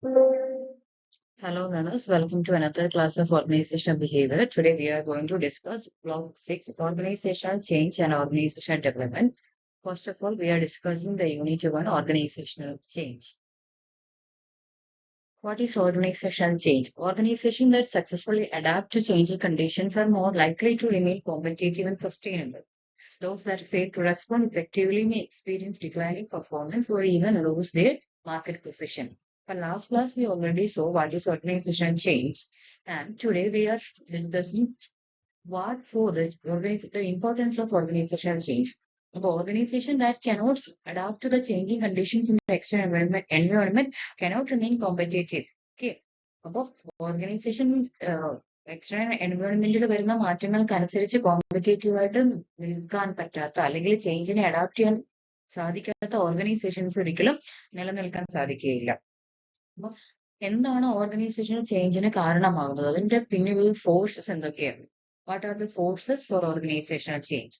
Hello, learners. Welcome to another class of organizational behavior. Today, we are going to discuss Block 6, Organizational Change and Organizational Development. First of all, we are discussing the Unit 1, Organizational Change. What is organizational change? Organizations that successfully adapt to changing conditions are more likely to remain competitive and sustainable. Those that fail to respond effectively may experience declining performance or even lose their market position. For last class, we already saw what is organizational change. And today we are discussing what for the importance of organizational change. An organization that cannot adapt to the changing conditions in the external environment cannot remain competitive. Okay. അപ്പോൾ organisation external എൻവയോൺമെന്റിൽ വരുന്ന മാറ്റങ്ങൾക്കനുസരിച്ച് competitive ആയിട്ട് നിൽക്കാൻ പറ്റാത്ത അല്ലെങ്കിൽ ചേഞ്ചിനെ adapt ചെയ്യാൻ സാധിക്കാത്ത organisations ഒരിക്കലും നിലനിൽക്കാൻ സാധിക്കുകയില്ല. അപ്പൊ എന്താണ് ഓർഗനൈസേഷണൽ ചേഞ്ചിന് കാരണമാകുന്നത്? അതിന്റെ പിന്നിലുള്ള ഫോഴ്സസ് എന്തൊക്കെയാണ്? What are the forces for organizational change?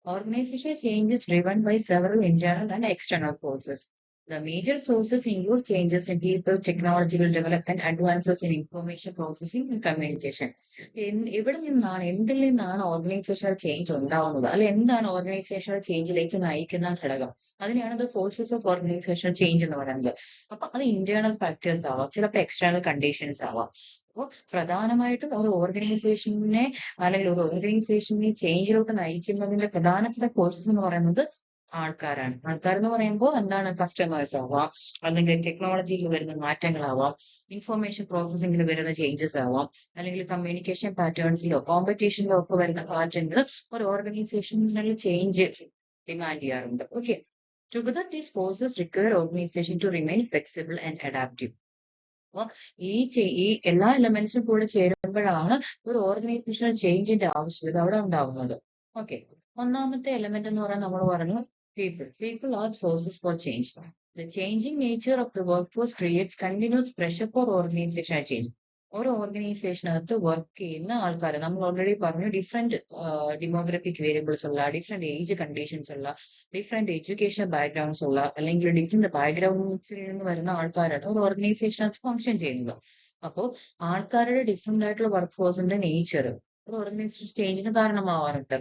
Organizational change is driven by several internal and external forces. The major sources include changes in people, technological development, advances in information processing and communication. ഇവിടെ നിന്നാണ് എന്തിൽ നിന്നാണ് organisational change ഉണ്ടാവുന്നത്, അല്ലെ എന്താണ് organisational ചേഞ്ചിലേക്ക് നയിക്കുന്ന ഘടകം? അതിനെയാണ് the forces of organisational change എന്ന് പറയുന്നത്. അപ്പൊ അത് ഇന്റേണൽ ഫാക്ടേഴ്സ് ആവാം, ചിലപ്പോൾ എക്സ്റ്റേണൽ കണ്ടീഷൻസ് ആവാം. അപ്പോൾ പ്രധാനമായിട്ടും ഒരു ഓർഗനൈസേഷനെ അല്ലെങ്കിൽ ഒരു ഓർഗനൈസേഷനെ ചേഞ്ചിലോട്ട് നയിക്കുന്നതിന്റെ പ്രധാനപ്പെട്ട ഫോഴ്സസ് എന്ന് പറയുന്നത് ആൾക്കാരാണ്. ആൾക്കാരെന്ന് പറയുമ്പോൾ എന്താണ്? കസ്റ്റമേഴ്സ് ആവാം, അല്ലെങ്കിൽ ടെക്നോളജിയിൽ വരുന്ന മാറ്റങ്ങളാവാം, ഇൻഫർമേഷൻ പ്രോസസ്സിംഗിൽ വരുന്ന ചേഞ്ചസ് ആവാം, അല്ലെങ്കിൽ കമ്മ്യൂണിക്കേഷൻ പാറ്റേൺസിലോ കോമ്പറ്റീഷനിലോ ഒക്കെ വരുന്ന മാറ്റങ്ങൾ ഒരു ഓർഗനൈസേഷനിൽ ചേഞ്ച് ഡിമാൻഡ് ചെയ്യാറുണ്ട്. Okay. Together, these forces require organization to remain flexible and adaptive. അപ്പോൾ ഈ എല്ലാ എലമെന്റ്സും കൂടെ ചേരുമ്പോഴാണ് ഒരു ഓർഗനൈസേഷണൽ ചേഞ്ചിന്റെ ആവശ്യകത അവിടെ ഉണ്ടാവുന്നത്. ഓക്കെ. ഒന്നാമത്തെ എലമെന്റ് എന്ന് പറയാൻ നമ്മൾ പറഞ്ഞു people are sources four change. The changing nature of the workforce creates continuous pressure for organizational change. ഒരു ഓർഗനൈസേഷനകത്ത് വർക്ക് ചെയ്യുന്ന ആൾക്കാർ നമ്മൾ ഓൾറെഡി പറഞ്ഞു, ഡിഫറെന്റ് ഡെമോഗ്രഫിക് വേരിയബിൾസ് ഉള്ള, ഡിഫറെന്റ് ഏജ് കണ്ടീഷൻസ് ഉള്ള, ഡിഫറെന്റ് എഡ്യൂക്കേഷൻ ബാക്ക്ഗ്രൗണ്ട്സ് ഉള്ള, അല്ലെങ്കിൽ ഡിഫറെന്റ് ബാക്ക്ഗ്രൗണ്ട്സിൽ നിന്ന് വരുന്ന ആൾക്കാരാണ് ഒരു ഓർഗനൈസേഷനകത്ത് ഫംഗ്ഷൻ ചെയ്യുന്നത്. അപ്പോൾ ആൾക്കാരുടെ ഡിഫറെന്റ് ആയിട്ടുള്ള വർക്ക് ഫോഴ്സിന്റെ നേച്ചർ ഒരു ഓർഗനൈസേഷൻ ചേഞ്ചിന് കാരണമാവാറുണ്ട്.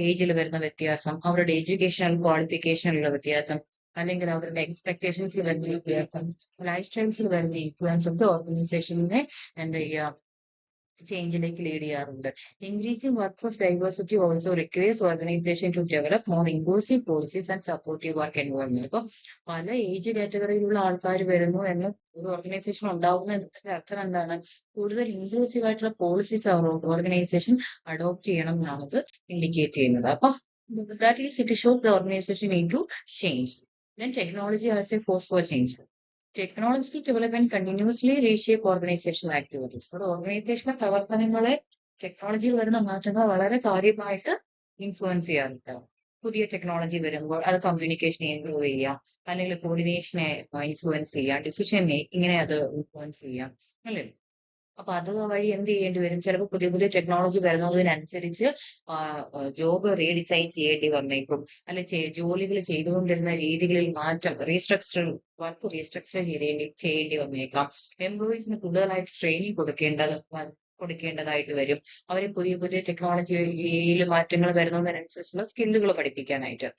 ഏജിൽ വരുന്ന വ്യത്യാസം, അവരുടെ എഡ്യൂക്കേഷണൽ ക്വാളിഫിക്കേഷനിലുള്ള വ്യത്യാസം, അല്ലെങ്കിൽ അവരുടെ എക്സ്പെക്ടേഷൻസിൽ വരുന്ന വ്യത്യാസം, ലൈഫ് സ്റ്റൈൽസിൽ വരുന്ന ഇൻഫ്ലുവൻസ് ഒക്കെ ഓർഗനൈസേഷനെ എന്താ ചെയ്യുക, ചേഞ്ചിലേക്ക് ലീഡ് ചെയ്യാറുണ്ട്. Increasing work force diversity also requires organisation to develop more inclusive policies and supportive work environment. ഇപ്പൊ പല ഏജ് കാറ്റഗറിയിലുള്ള ആൾക്കാർ വരുന്നു എന്ന് ഒരു ഓർഗനൈസേഷൻ ഉണ്ടാവുന്ന അർത്ഥം എന്താണ്? കൂടുതൽ ഇൻക്ലൂസീവ് ആയിട്ടുള്ള പോളിസീസ് ഓർഗനൈസേഷൻ അഡോപ്റ്റ് ചെയ്യണം എന്നാണ് ഇത് ഇൻഡിക്കേറ്റ് ചെയ്യുന്നത്. അപ്പൊ that is, it shows the organization need to change. Then technology as a force for change. Technological development continuously reshape organizational activities. ഒരു ഓർഗനൈസേഷന്റെ പ്രവർത്തനങ്ങളെ ടെക്നോളജിയിൽ വരുന്ന മാറ്റങ്ങൾ വളരെ കാര്യമായിട്ട് ഇൻഫ്ലുവൻസ് ചെയ്യാറുണ്ട്. പുതിയ ടെക്നോളജി വരുമ്പോൾ അത് കമ്മ്യൂണിക്കേഷനെ ഇംപ്രൂവ് ചെയ്യാം, അല്ലെങ്കിൽ കോർഡിനേഷനെ ഇൻഫ്ലുവൻസ് ചെയ്യാം, ഡിസിഷൻ മേക്കിങ്ങിനെ അത് ഇൻഫ്ലുവൻസ് ചെയ്യാം, അല്ലേ? അപ്പൊ അത് വഴി എന്ത് ചെയ്യേണ്ടി വരും? ചിലപ്പോൾ പുതിയ പുതിയ ടെക്നോളജി വരുന്നതിനനുസരിച്ച് ജോബ് റീഡിസൈൻ ചെയ്യേണ്ടി വന്നേക്കും, അല്ലെ ജോലികൾ ചെയ്തുകൊണ്ടിരുന്ന രീതികളിൽ മാറ്റം, വർക്ക് റീസ്ട്രക്ചർ ചെയ്യേണ്ടി വന്നേക്കാം. എംപ്ലോയീസിന് കൂടുതലായിട്ട് ട്രെയിനിങ് കൊടുക്കേണ്ടതായിട്ട് വരും. അവരെ പുതിയ പുതിയ ടെക്നോളജിയിൽ മാറ്റങ്ങൾ വരുന്നതിനനുസരിച്ചുള്ള സ്കില്ലുകൾ പഠിപ്പിക്കാനായിട്ട്.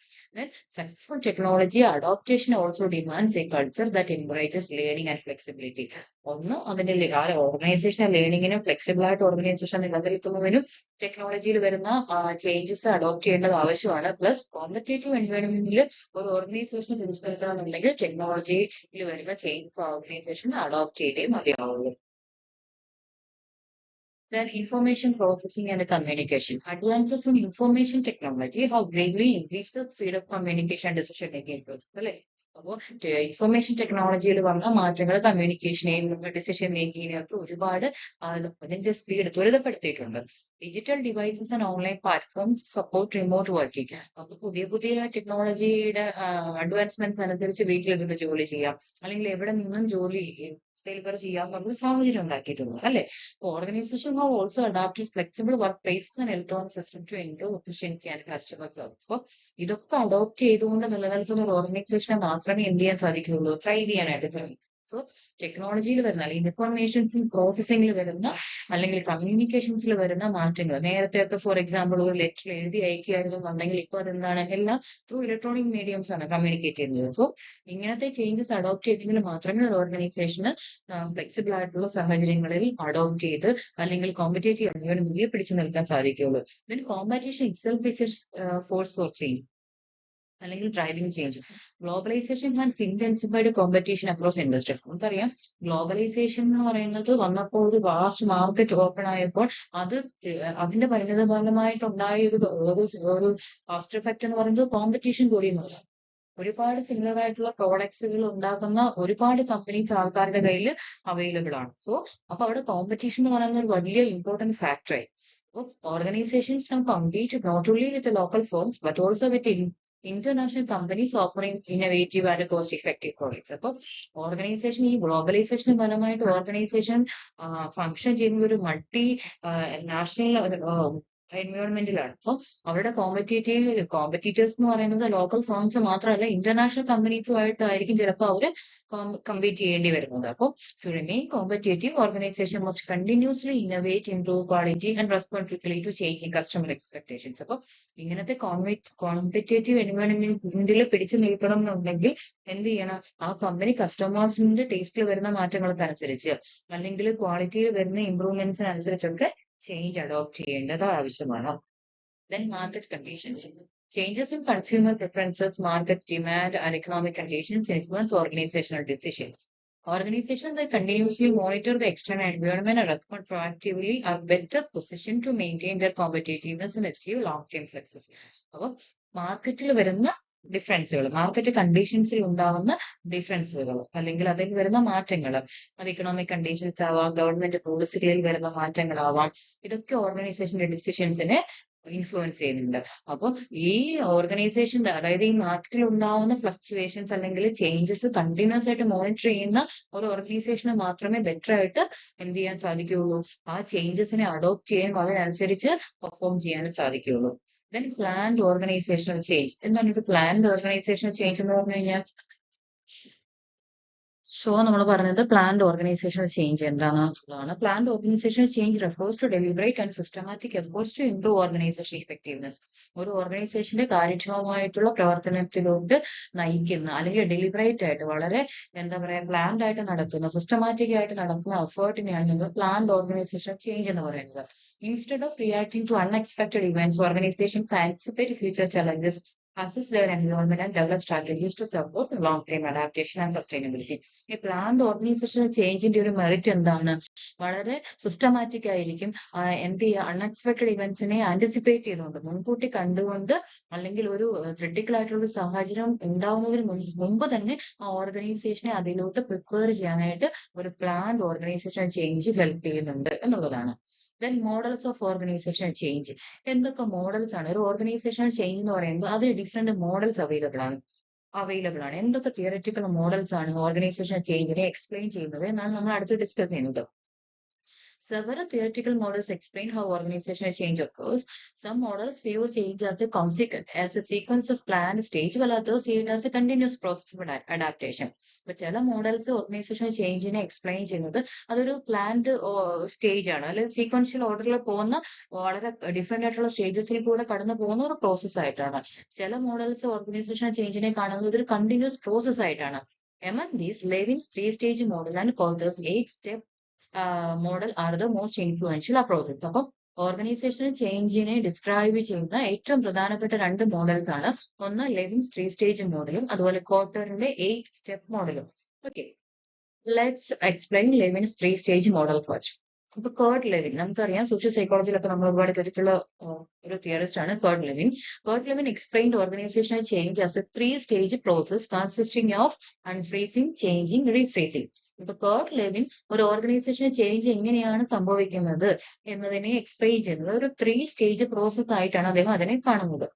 Successful technology adoption also demands A culture that encourages learning and flexibility. ഒന്ന്, അതിന്റെ ഓർഗനൈസേഷൻ ലേണിങ്ങിനും ഫ്ലെക്സിബിൾ ആയിട്ട് ഓർഗനൈസേഷൻ നിലനിൽക്കുന്നതിനും ടെക്നോളജിയിൽ വരുന്ന ചേഞ്ചസ് അഡോപ്റ്റ് ചെയ്യേണ്ടത് ആവശ്യമാണ്. പ്ലസ് കോമ്പറ്റേറ്റീവ് എൻവയോൺമെന്റിൽ ഒരു ഓർഗനൈസേഷൻ തിരിച്ചെടുക്കണമെന്നുണ്ടെങ്കിൽ ടെക്നോളജിയിൽ വരുന്ന ചേഞ്ചസ് ഓർഗനൈസേഷൻ അഡോപ്റ്റ് ചെയ്തേ മതിയാവുള്ളൂ. Then information processing and communication. Advances in information technology have greatly increased the speed of communication and decision making process. അല്ലേ? അപ്പോൾ ഇൻഫർമേഷൻ ടെക്നോളജിയിൽ വന്ന മാറ്റങ്ങൾ കമ്മ്യൂണിക്കേഷനെയും ഡിസിഷൻ മേക്കിങ്ങിനെയും ഒക്കെ ഒരുപാട് അതിന്റെ സ്പീഡ് ത്വരിതപ്പെടുത്തിയിട്ടുണ്ട്. Digital devices and online platforms support remote working. അപ്പൊ പുതിയ പുതിയ ടെക്നോളജിയുടെ അഡ്വാൻസ്മെന്റ്സ് അനുസരിച്ച് വീട്ടിലിരുന്ന് ജോലി ചെയ്യാം, അല്ലെങ്കിൽ എവിടെ നിന്നും ജോലി ഡെലിവർ ചെയ്യാമെന്നുള്ള സാഹചര്യം ഉണ്ടാക്കിയിട്ടുണ്ട്, അല്ലെ? Organisation have also adapted flexible work places and electronic system to improve efficiency and customer service. അപ്പോൾ ഇതൊക്കെ അഡോപ്റ്റ് ചെയ്തുകൊണ്ട് നിലനിൽക്കുന്ന ഒരു ഓർഗനൈസേഷനെ മാത്രമേ എന്ത് ചെയ്യാൻ സാധിക്കുകയുള്ളൂ? ത്രൈവ് ചെയ്യാനായിട്ട് സോ ടെക്നോളജിയിൽ വരുന്ന അല്ലെങ്കിൽ ഇൻഫർമേഷൻസ് പ്രോസസ്സിംഗിൽ വരുന്ന അല്ലെങ്കിൽ കമ്മ്യൂണിക്കേഷൻസിൽ വരുന്ന മാറ്റങ്ങൾ, നേരത്തെയൊക്കെ ഫോർ എക്സാമ്പിൾ ഒരു ലെറ്റർ എഴുതി അയക്കുകയായിരുന്നു എന്നുണ്ടെങ്കിൽ ഇപ്പോൾ അതെന്താണ്, എല്ലാം ത്രൂ ഇലക്ട്രോണിക് മീഡിയംസ് ആണ് കമ്മ്യൂണിക്കേറ്റ് ചെയ്യുന്നത്. സോ ഇങ്ങനത്തെ ചേഞ്ചസ് അഡോപ്റ്റ് ചെയ്തെങ്കിൽ മാത്രമേ ഒരു ഓർഗനൈസേഷന് ഫ്ലെക്സിബിൾ ആയിട്ടുള്ള സാഹചര്യങ്ങളിൽ അഡോപ്റ്റ് ചെയ്ത് അല്ലെങ്കിൽ കോമ്പറ്റേറ്റീവ് എൻവയോൺമെന്റിൽ പിടിച്ചു നിൽക്കാൻ സാധിക്കുകയുള്ളൂ. Then competition itself is force for change അല്ലെങ്കിൽ driving change. Globalisation has intensified competition across industry. നമുക്കറിയാം ഗ്ലോബലൈസേഷൻ എന്ന് പറയുന്നത് വന്നപ്പോൾ ഒരു വാസ്റ്റ് മാർക്കറ്റ് ഓപ്പൺ ആയപ്പോൾ അത് അതിന്റെ പരിണിത ഫലമായിട്ടുണ്ടായ ഒരു ആഫ്റ്റർ എഫക്ട് എന്ന് പറയുന്നത് കോമ്പറ്റീഷൻ കൂടി എന്നുള്ളതാണ്. ഒരുപാട് സിമിലർ ആയിട്ടുള്ള പ്രോഡക്ട്സുകൾ ഉണ്ടാക്കുന്ന ഒരുപാട് കമ്പനീസ് ആൾക്കാരുടെ കയ്യിൽ അവൈലബിൾ ആണ്. സോ അപ്പൊ അവിടെ കോമ്പറ്റീഷൻ എന്ന് പറയുന്നത് ഒരു വലിയ ഇമ്പോർട്ടന്റ് ഫാക്ടറായി. അപ്പോൾ organisations now compete not only with the local firms but also with international companies offering innovative and cost effective products. അപ്പോൾ ഓർഗനൈസേഷൻ ഈ ഗ്ലോബലൈസേഷന് ഫലമായിട്ട് ഓർഗനൈസേഷൻ ഫങ്ഷൻ ചെയ്യുന്ന ഒരു മൾട്ടി നാഷണൽ എൻവയോൺമെന്റിലാണ്. അപ്പോൾ അവരുടെ കോമ്പറ്റീറ്റേഴ്സ് എന്ന് പറയുന്നത് ലോക്കൽ ഫേംസ് മാത്രമല്ല ഇന്റർനാഷണൽ കമ്പനീസുമായിട്ടായിരിക്കും ചിലപ്പോൾ അവര് കമ്പീറ്റ് ചെയ്യേണ്ടി വരുന്നത്. അപ്പോൾ to remain competitive organisation must continuously innovate, improve quality and respond quickly to changing customer expectations. അപ്പോൾ ഇങ്ങനത്തെ കോമ്പറ്റേറ്റീവ് എൻവയോൺമെന്റിൽ പിടിച്ചു നിൽക്കണം എന്നുണ്ടെങ്കിൽ എന്ത് ചെയ്യണം, ആ കമ്പനി കസ്റ്റമേഴ്സിന്റെ ടേസ്റ്റിൽ വരുന്ന മാറ്റങ്ങൾക്കനുസരിച്ച് അല്ലെങ്കിൽ ക്വാളിറ്റിയിൽ വരുന്ന ഇംപ്രൂവ്മെന്റ്സിനനുസരിച്ചൊക്കെ ചേഞ്ച് അഡോപ്റ്റ് ചെയ്യേണ്ടത് ആവശ്യമാണ്. Then market conditions. Changes in consumer preferences, market demand, and economic conditions influence organizational decisions. Organizations that continuously monitor the external environment and respond proactively are better positioned to maintain their competitiveness and achieve long-term success. അപ്പോൾ മാർക്കറ്റിൽ വരുന്ന ഡിഫറൻസുകൾ, market കണ്ടീഷൻസിൽ ഉണ്ടാവുന്ന ഡിഫറൻസുകൾ അല്ലെങ്കിൽ അതിൽ വരുന്ന മാറ്റങ്ങൾ, അത് economic conditions ആവാം, ഗവൺമെന്റ് പോളിസികളിൽ വരുന്ന മാറ്റങ്ങളാവാം, ഇതൊക്കെ ഓർഗനൈസേഷന്റെ ഡിസിഷൻസിനെ ഇൻഫ്ലുവൻസ് ചെയ്യുന്നുണ്ട്. അപ്പോൾ ഈ ഓർഗനൈസേഷന്റെ അതായത് ഈ മാർക്കറ്റിൽ ഉണ്ടാവുന്ന ഫ്ലക്ച്വേഷൻസ് അല്ലെങ്കിൽ ചേഞ്ചസ് കണ്ടിന്യൂസ് ആയിട്ട് മോണിറ്റർ ചെയ്യുന്ന ഒരു ഓർഗനൈസേഷന് മാത്രമേ ബെറ്റർ ആയിട്ട് എന്ത് ചെയ്യാൻ സാധിക്കുകയുള്ളൂ, ആ ചേഞ്ചസിനെ അഡോപ്റ്റ് ചെയ്യാനും അതിനനുസരിച്ച് പെർഫോം ചെയ്യാനും സാധിക്കുകയുള്ളൂ. Then planned organisational change. എന്താണ് ഒരു പ്ലാൻഡ് ഓർഗനൈസേഷണൽ ചേഞ്ച് എന്ന് പറഞ്ഞു കഴിഞ്ഞാൽ? സോ നമ്മൾ പറഞ്ഞത് പ്ലാൻഡ് ഓർഗനൈസേഷണൽ ചേഞ്ച് എന്താണെന്നുള്ളതാണ്. Planned organisational change refers to deliberate and systematic efforts to improve organisation effectiveness. ഒരു ഓർഗനൈസേഷന്റെ കാര്യക്ഷമമായിട്ടുള്ള പ്രവർത്തനത്തിലോട്ട് നയിക്കുന്ന അല്ലെങ്കിൽ ഡെലിബറേറ്റ് ആയിട്ട് വളരെ എന്താ പറയാ പ്ലാൻഡ് ആയിട്ട് നടത്തുന്ന സിസ്റ്റമാറ്റിക് ആയിട്ട് നടത്തുന്ന എഫേർട്ടിനെയാണ് നമ്മൾ പ്ലാൻഡ് ഓർഗനൈസേഷണൽ ചേഞ്ച് എന്ന് പറയുന്നത്. Instead of reacting to unexpected events, organisations anticipate future challenges, assess their environment and develop strategies to support long-term adaptation and sustainability. ഈ പ്ലാൻഡ് ഓർഗനൈസേഷണൽ ചേഞ്ചിന്റെ ഒരു മെറിറ്റ് എന്താണ്? വളരെ സിസ്റ്റമാറ്റിക് ആയിരിക്കും. എന്ത് ചെയ്യുക, അൺഎക്സ്പെക്ടഡ് ഇവന്റ്സിനെ ആന്റിസിപ്പേറ്റ് ചെയ്തുകൊണ്ട് മുൻകൂട്ടി കണ്ടുകൊണ്ട് അല്ലെങ്കിൽ ഒരു ക്രിട്ടിക്കൽ ആയിട്ടുള്ള ഒരു സാഹചര്യം ഉണ്ടാവുന്നതിന് മുമ്പ് തന്നെ ആ ഓർഗനൈസേഷനെ അതിലോട്ട് പ്രിപ്പയർ ചെയ്യാനായിട്ട് ഒരു പ്ലാൻഡ് ഓർഗനൈസേഷണൽ ചേഞ്ച് ഹെൽപ്പ് ചെയ്യുന്നുണ്ട് എന്നുള്ളതാണ്. Then models of organisational change. എന്തൊക്കെ മോഡൽസ് ആണ്? ഒരു ഓർഗനൈസേഷണൽ ചേഞ്ച് എന്ന് പറയുമ്പോൾ അതിൽ ഡിഫറെന്റ് മോഡൽസ് അവൈലബിൾ ആണ്. എന്തൊക്കെ തിയററ്റിക്കൽ മോഡൽസ് ആണ് ഓർഗനൈസേഷണൽ ചേഞ്ചിനെ എക്സ്പ്ലെയിൻ ചെയ്യുന്നത് എന്നാണ് നമ്മൾ അടുത്ത് ഡിസ്കസ് ചെയ്യുന്നത്. Several theoretical models explain how organizational change occurs. Some models view change as a sequence of planned stage, while others see it as a continuous process of adaptation. But ചില models organisational ചേഞ്ചിനെ explain ചെയ്യുന്നത് അതൊരു planned stage ആണ്, അല്ലെങ്കിൽ sequential ഓർഡറിൽ പോകുന്ന വളരെ different ആയിട്ടുള്ള സ്റ്റേജസിൽ കൂടെ കടന്നു പോകുന്ന ഒരു പ്രോസസ് ആയിട്ടാണ്. ചില മോഡൽസ് ഓർഗനൈസേഷണൽ ചേഞ്ചിനെ കാണുന്നത് ഒരു കണ്ടിന്യൂസ് പ്രോസസ് ആയിട്ടാണ്. Among these, Levin's three-stage model and Coulter's eight-step model are the most influential approaches. അപ്പം ഓർഗനൈസേഷണൽ ചേഞ്ചിനെ ഡിസ്ക്രൈബ് ചെയ്യുന്ന ഏറ്റവും പ്രധാനപ്പെട്ട രണ്ട് മോഡൽസ് ആണ്. ഒന്ന് ലെവിൻസ് 3-stage മോഡലും അതുപോലെ കോട്ടറിന്റെ 8-step മോഡലും. Okay, let's explain Lewin's 3-stage model first. ഇപ്പൊ കേർട്ട് ലെവിൻ നമുക്കറിയാം, സോഷ്യൽ സൈക്കോളജിയിലൊക്കെ നമ്മൾ ഒരുപാട് കേട്ടിട്ടുള്ള ഒരു തിയറിസ്റ്റ് ആണ് Kurt Lewin. Kurt Lewin explained organisational change as a 3-stage process consisting of unfreezing, changing, refreezing. ഇപ്പൊ കേർട്ട് ലെവിൻ ഒരു ഓർഗനൈസേഷൻ ചേഞ്ച് എങ്ങനെയാണ് സംഭവിക്കുന്നത് എന്നതിനെ എക്സ്പ്ലെയിൻ ചെയ്യുന്നത് ഒരു 3-stage പ്രോസസ് ആയിട്ടാണ് അദ്ദേഹം അതിനെ കാണുന്നത്,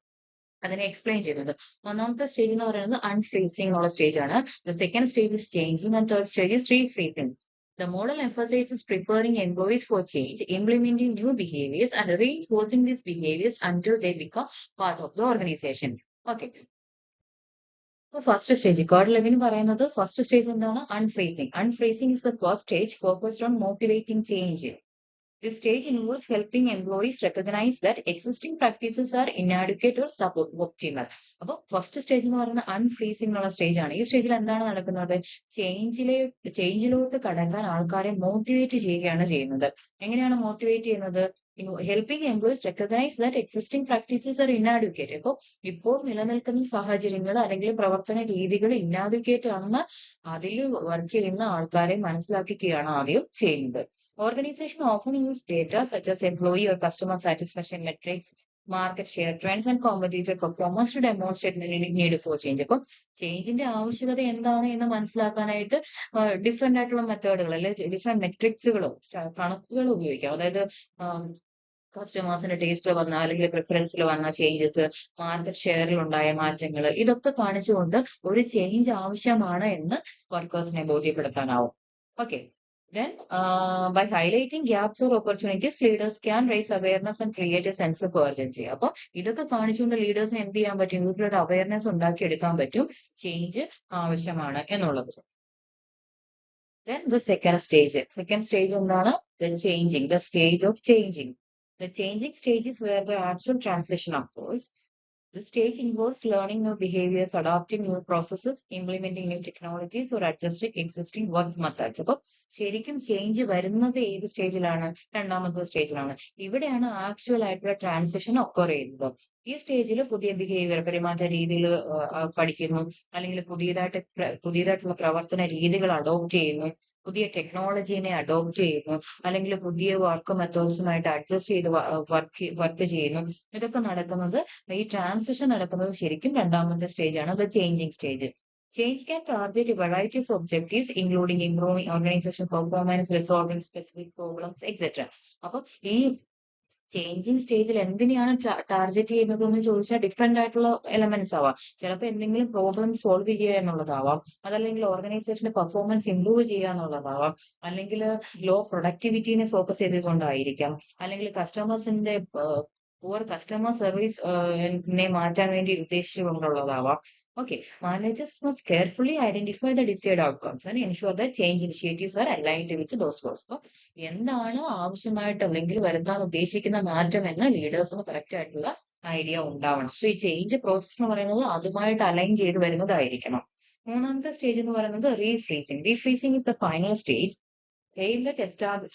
അതിനെ എക്സ്പ്ലെയിൻ ചെയ്യുന്നത്. ഒന്നാമത്തെ സ്റ്റേജ് എന്ന് പറയുന്നത് അൺഫ്രീസിംഗ് എന്നുള്ള സ്റ്റേജ് ആണ്. The second stage is changing and third stage is refreezing. The model emphasizes preparing employees for change, implementing new behaviors, and reinforcing these behaviors until they become part of the organization. Okay. First stage Kurt Lewin പറയുന്നത് first stage എന്താണ്? Unfreezing. Unfreezing is the first stage focused on motivating change. This stage involves helping employees recognize that existing practices are inadequate or suboptimal. അപ്പോൾ first stage എന്ന് പറയുന്നത് അൺഫ്രീസിംഗ് എന്നുള്ള stage ആണ്. ഈ സ്റ്റേജിൽ എന്താണ് നടക്കുന്നത്? ചേഞ്ചിലോട്ട് കടക്കാൻ ആൾക്കാരെ മോട്ടിവേറ്റ് ചെയ്യുകയാണ് ചെയ്യുന്നത്. എങ്ങനെയാണ് മോട്ടിവേറ്റ് ചെയ്യുന്നത്? Helping employees recognise that existing practices are inadequate. അപ്പോൾ ഇപ്പോൾ നിലനിൽക്കുന്ന സാഹചര്യങ്ങൾ അല്ലെങ്കിൽ പ്രവർത്തന രീതികൾ ഇന്നാഡ്യൂക്കേറ്റ് ആണെന്ന് അതിൽ വർക്ക് ചെയ്യുന്ന ആൾക്കാരെ മനസ്സിലാക്കിക്കുകയാണ് ആദ്യം ചെയ്യുന്നത്. Organization often use data such as employee or customer satisfaction metrics, market share trends, and competitor performance to demonstrate the need for change. അപ്പോൾ ചേഞ്ചിന്റെ ആവശ്യകത എന്താണ് എന്ന് മനസ്സിലാക്കാനായിട്ട് ഡിഫറെന്റ് ആയിട്ടുള്ള മെത്തേഡുകൾ അല്ലെങ്കിൽ ഡിഫറെന്റ് മെട്രിക്സുകളോ കണക്കുകളോ ഉപയോഗിക്കാം. അതായത് കസ്റ്റമേഴ്സിന്റെ ടേസ്റ്റ് വന്ന അല്ലെങ്കിൽ പ്രിഫറൻസിൽ വന്ന ചേഞ്ചസ്, മാർക്കറ്റ് ഷെയറിൽ ഉണ്ടായ മാറ്റങ്ങൾ, ഇതൊക്കെ കാണിച്ചുകൊണ്ട് ഒരു ചേഞ്ച് ആവശ്യമാണ് എന്ന് വർക്കേഴ്സിനെ ബോധ്യപ്പെടുത്താനാവും. Okay. Then, by highlighting gaps or opportunities, leaders can raise awareness and create a sense of urgency. അപ്പോൾ ഇതൊക്കെ കാണിച്ചുകൊണ്ട് ലീഡേഴ്സിന് എന്ത് ചെയ്യാൻ പറ്റും? ഇവരുടെ അവയർനെസ് ഉണ്ടാക്കിയെടുക്കാൻ പറ്റും ചേഞ്ച് ആവശ്യമാണ് എന്നുള്ളത്. Then the second stage എന്താണ്? The changing, the stage of changing. The changing stage is where the actual transition occurs. The stage involves learning new behaviors, adopting new processes, implementing new technologies, or adjusting existing work methods. അപ്പോൾ ശരിക്കും change വരുന്നത് ഏത് സ്റ്റേജിലാണ്? രണ്ടാമത്തെ സ്റ്റേജിലാണ്. ഇവിടെയാണ് actual ആയിട്ടുള്ള transition occur ചെയ്യുന്നത്. ഈ സ്റ്റേജിൽ പുതിയ ബിഹേവിയർ, പെരുമാറ്റ രീതികൾ പഠിക്കുന്നു, അല്ലെങ്കിൽ പുതിയതായിട്ടുള്ള പ്രവർത്തന രീതികൾ അഡോപ്റ്റ് ചെയ്യുന്നു, പുതിയ ടെക്നോളജീനെ അഡോപ്റ്റ് ചെയ്യുന്നു, അല്ലെങ്കിൽ പുതിയ വർക്ക് മെത്തേഡ്സുമായിട്ട് അഡ്ജസ്റ്റ് ചെയ്ത് വർക്ക് ചെയ്യുന്നു. ഇതൊക്കെ നടക്കുന്നത്, ഈ ട്രാൻസിഷൻ നടക്കുന്നത് ശരിക്കും രണ്ടാമത്തെ സ്റ്റേജ് ആണ്, the changing stage. Change can target a variety of objectives, including improving organization performance, resolving specific problems, etc. അപ്പോൾ ഈ ചേഞ്ചിങ് സ്റ്റേജിൽ എന്തിനെയാണ് ടാർഗറ്റ് ചെയ്യുന്നത് എന്ന് ചോദിച്ചാൽ ഡിഫറെന്റ് ആയിട്ടുള്ള എലമെന്റ്സ് ആവാം. ചിലപ്പോൾ എന്തെങ്കിലും പ്രോബ്ലം സോൾവ് ചെയ്യുക എന്നുള്ളതാവാം, അതല്ലെങ്കിൽ ഓർഗനൈസേഷന്റെ പെർഫോമൻസ് ഇംപ്രൂവ് ചെയ്യുക എന്നുള്ളതാവാം, അല്ലെങ്കിൽ ലോ പ്രൊഡക്ടിവിറ്റിനെ ഫോക്കസ് ചെയ്തുകൊണ്ടായിരിക്കാം, അല്ലെങ്കിൽ കസ്റ്റമേഴ്സിന്റെ പുവർ കസ്റ്റമർ സർവീസ് മാറ്റാൻ വേണ്ടി ഉദ്ദേശിച്ചുകൊണ്ടുള്ളതാവാം. Okay, managers must carefully identify the desired outcomes and ensure that change initiatives are aligned with those goals. അപ്പോൾ എന്താണ് ആവശ്യമായിട്ട് അല്ലെങ്കിൽ വരുത്താൻ ഉദ്ദേശിക്കുന്ന മാറ്റം എന്ന് ലീഡേഴ്സിന് കറക്റ്റ് ആയിട്ടുള്ള ഐഡിയ ഉണ്ടാവണം. സോ ഈ ചേഞ്ച് പ്രോസസ് എന്ന് പറയുന്നത് അതുമായിട്ട് അലൈൻ ചെയ്ത് വരുന്നതായിരിക്കണം. മൂന്നാമത്തെ സ്റ്റേജ് എന്ന് പറയുന്നത് refreezing. Refreezing is the final stage aimed at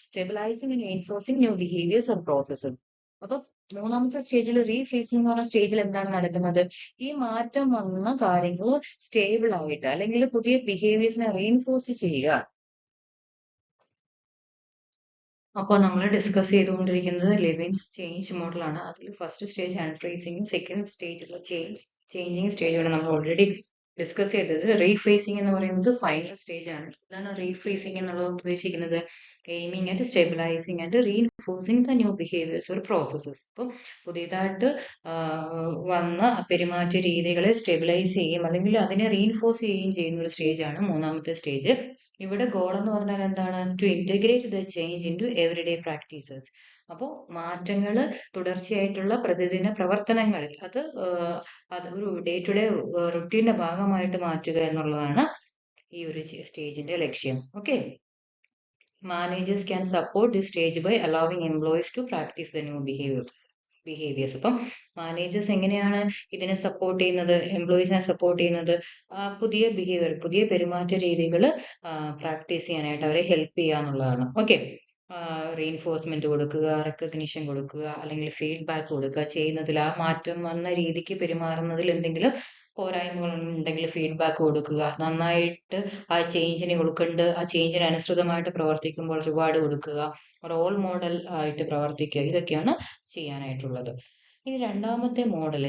stabilizing and reinforcing new behaviors or processes. അപ്പൊ മൂന്നാമത്തെ സ്റ്റേജിൽ റീഫ്രീസിംഗ് എന്ന് പറഞ്ഞ സ്റ്റേജിൽ എന്താണ് നടക്കുന്നത്? ഈ മാറ്റം വന്ന കാര്യങ്ങൾ സ്റ്റേബിൾ ആയിട്ട് അല്ലെങ്കിൽ പുതിയ ബിഹേവിയേഴ്സിനെ റീഇൻഫോഴ്സ് ചെയ്യുക. അപ്പോൾ നമ്മൾ ഡിസ്കസ് ചെയ്തുകൊണ്ടിരിക്കുന്നത് ലെവിൻസ് ചേഞ്ച് മോഡലാണ്. അതിൽ ഫസ്റ്റ് സ്റ്റേജ് അൺഫ്രീസിംഗ്, സെക്കൻഡ് സ്റ്റേജിലുള്ള ചേഞ്ചിങ് സ്റ്റേജാണ് നമ്മൾ ഓൾറെഡി ഡിസ്കസ് ചെയ്തത്. റീഫ്രീസിംഗ് എന്ന് പറയുന്നത് ഫൈനൽ സ്റ്റേജ് ആണ്. എന്താണ് റീഫ്രീസിംഗ് എന്നുള്ളത് ഉദ്ദേശിക്കുന്നത്? Aiming at stabilising and reinforcing the new behaviours ഒരു പ്രോസസ്സസ്. അപ്പോൾ പുതിയതായിട്ട് വന്ന പെരുമാറ്റ രീതികളെ സ്റ്റെബിലൈസ് ചെയ്യും അല്ലെങ്കിൽ അതിനെ റീഇൻഫോഴ്സ് ചെയ്യുകയും ചെയ്യുന്ന ഒരു സ്റ്റേജാണ് മൂന്നാമത്തെ സ്റ്റേജ്. ഇവിടെ ഗോൾ എന്ന് പറഞ്ഞാൽ എന്താണ്? To integrate the change into everyday practices. അപ്പോൾ മാറ്റങ്ങൾ തുടർച്ചയായിട്ടുള്ള പ്രതിദിന പ്രവർത്തനങ്ങളിൽ അത് ഒരു ഡേ ടു ഡേ റുട്ടീന്റെ ഭാഗമായിട്ട് മാറ്റുക എന്നുള്ളതാണ് ഈ ഒരു സ്റ്റേജിന്റെ ലക്ഷ്യം. Okay, managers can support this stage by allowing employees to practise the new behaviours. അപ്പം മാനേജേഴ്സ് എങ്ങനെയാണ് ഇതിനെ സപ്പോർട്ട് ചെയ്യുന്നത്, എംപ്ലോയീസിനെ സപ്പോർട്ട് ചെയ്യുന്നത്? പുതിയ ബിഹേവിയർ, പുതിയ പെരുമാറ്റ രീതികൾ പ്രാക്ടീസ് ചെയ്യാനായിട്ട് അവരെ ഹെൽപ്പ് ചെയ്യുക എന്നുള്ളതാണ്. ഓക്കെ, റീഇൻഫോഴ്സ്മെന്റ് കൊടുക്കുക, റെക്കഗ്നിഷൻ കൊടുക്കുക, അല്ലെങ്കിൽ ഫീഡ്ബാക്ക് കൊടുക്കുക, ചെയ്യുന്നതിൽ ആ മാറ്റം വന്ന രീതിക്ക് പെരുമാറുന്നതിൽ എന്തെങ്കിലും പോരായ്മകൾ ഉണ്ടെങ്കിൽ ഫീഡ്ബാക്ക് കൊടുക്കുക, നന്നായിട്ട് ആ ചേഞ്ചിന് കൊടുക്കേണ്ട, ആ ചേഞ്ചിന് അനുസൃതമായിട്ട് പ്രവർത്തിക്കുമ്പോൾ റിവാർഡ് കൊടുക്കുക, റോൾ മോഡൽ ആയിട്ട് പ്രവർത്തിക്കുക, ഇതൊക്കെയാണ് ചെയ്യാനായിട്ടുള്ളത്. ഇനി രണ്ടാമത്തെ മോഡൽ,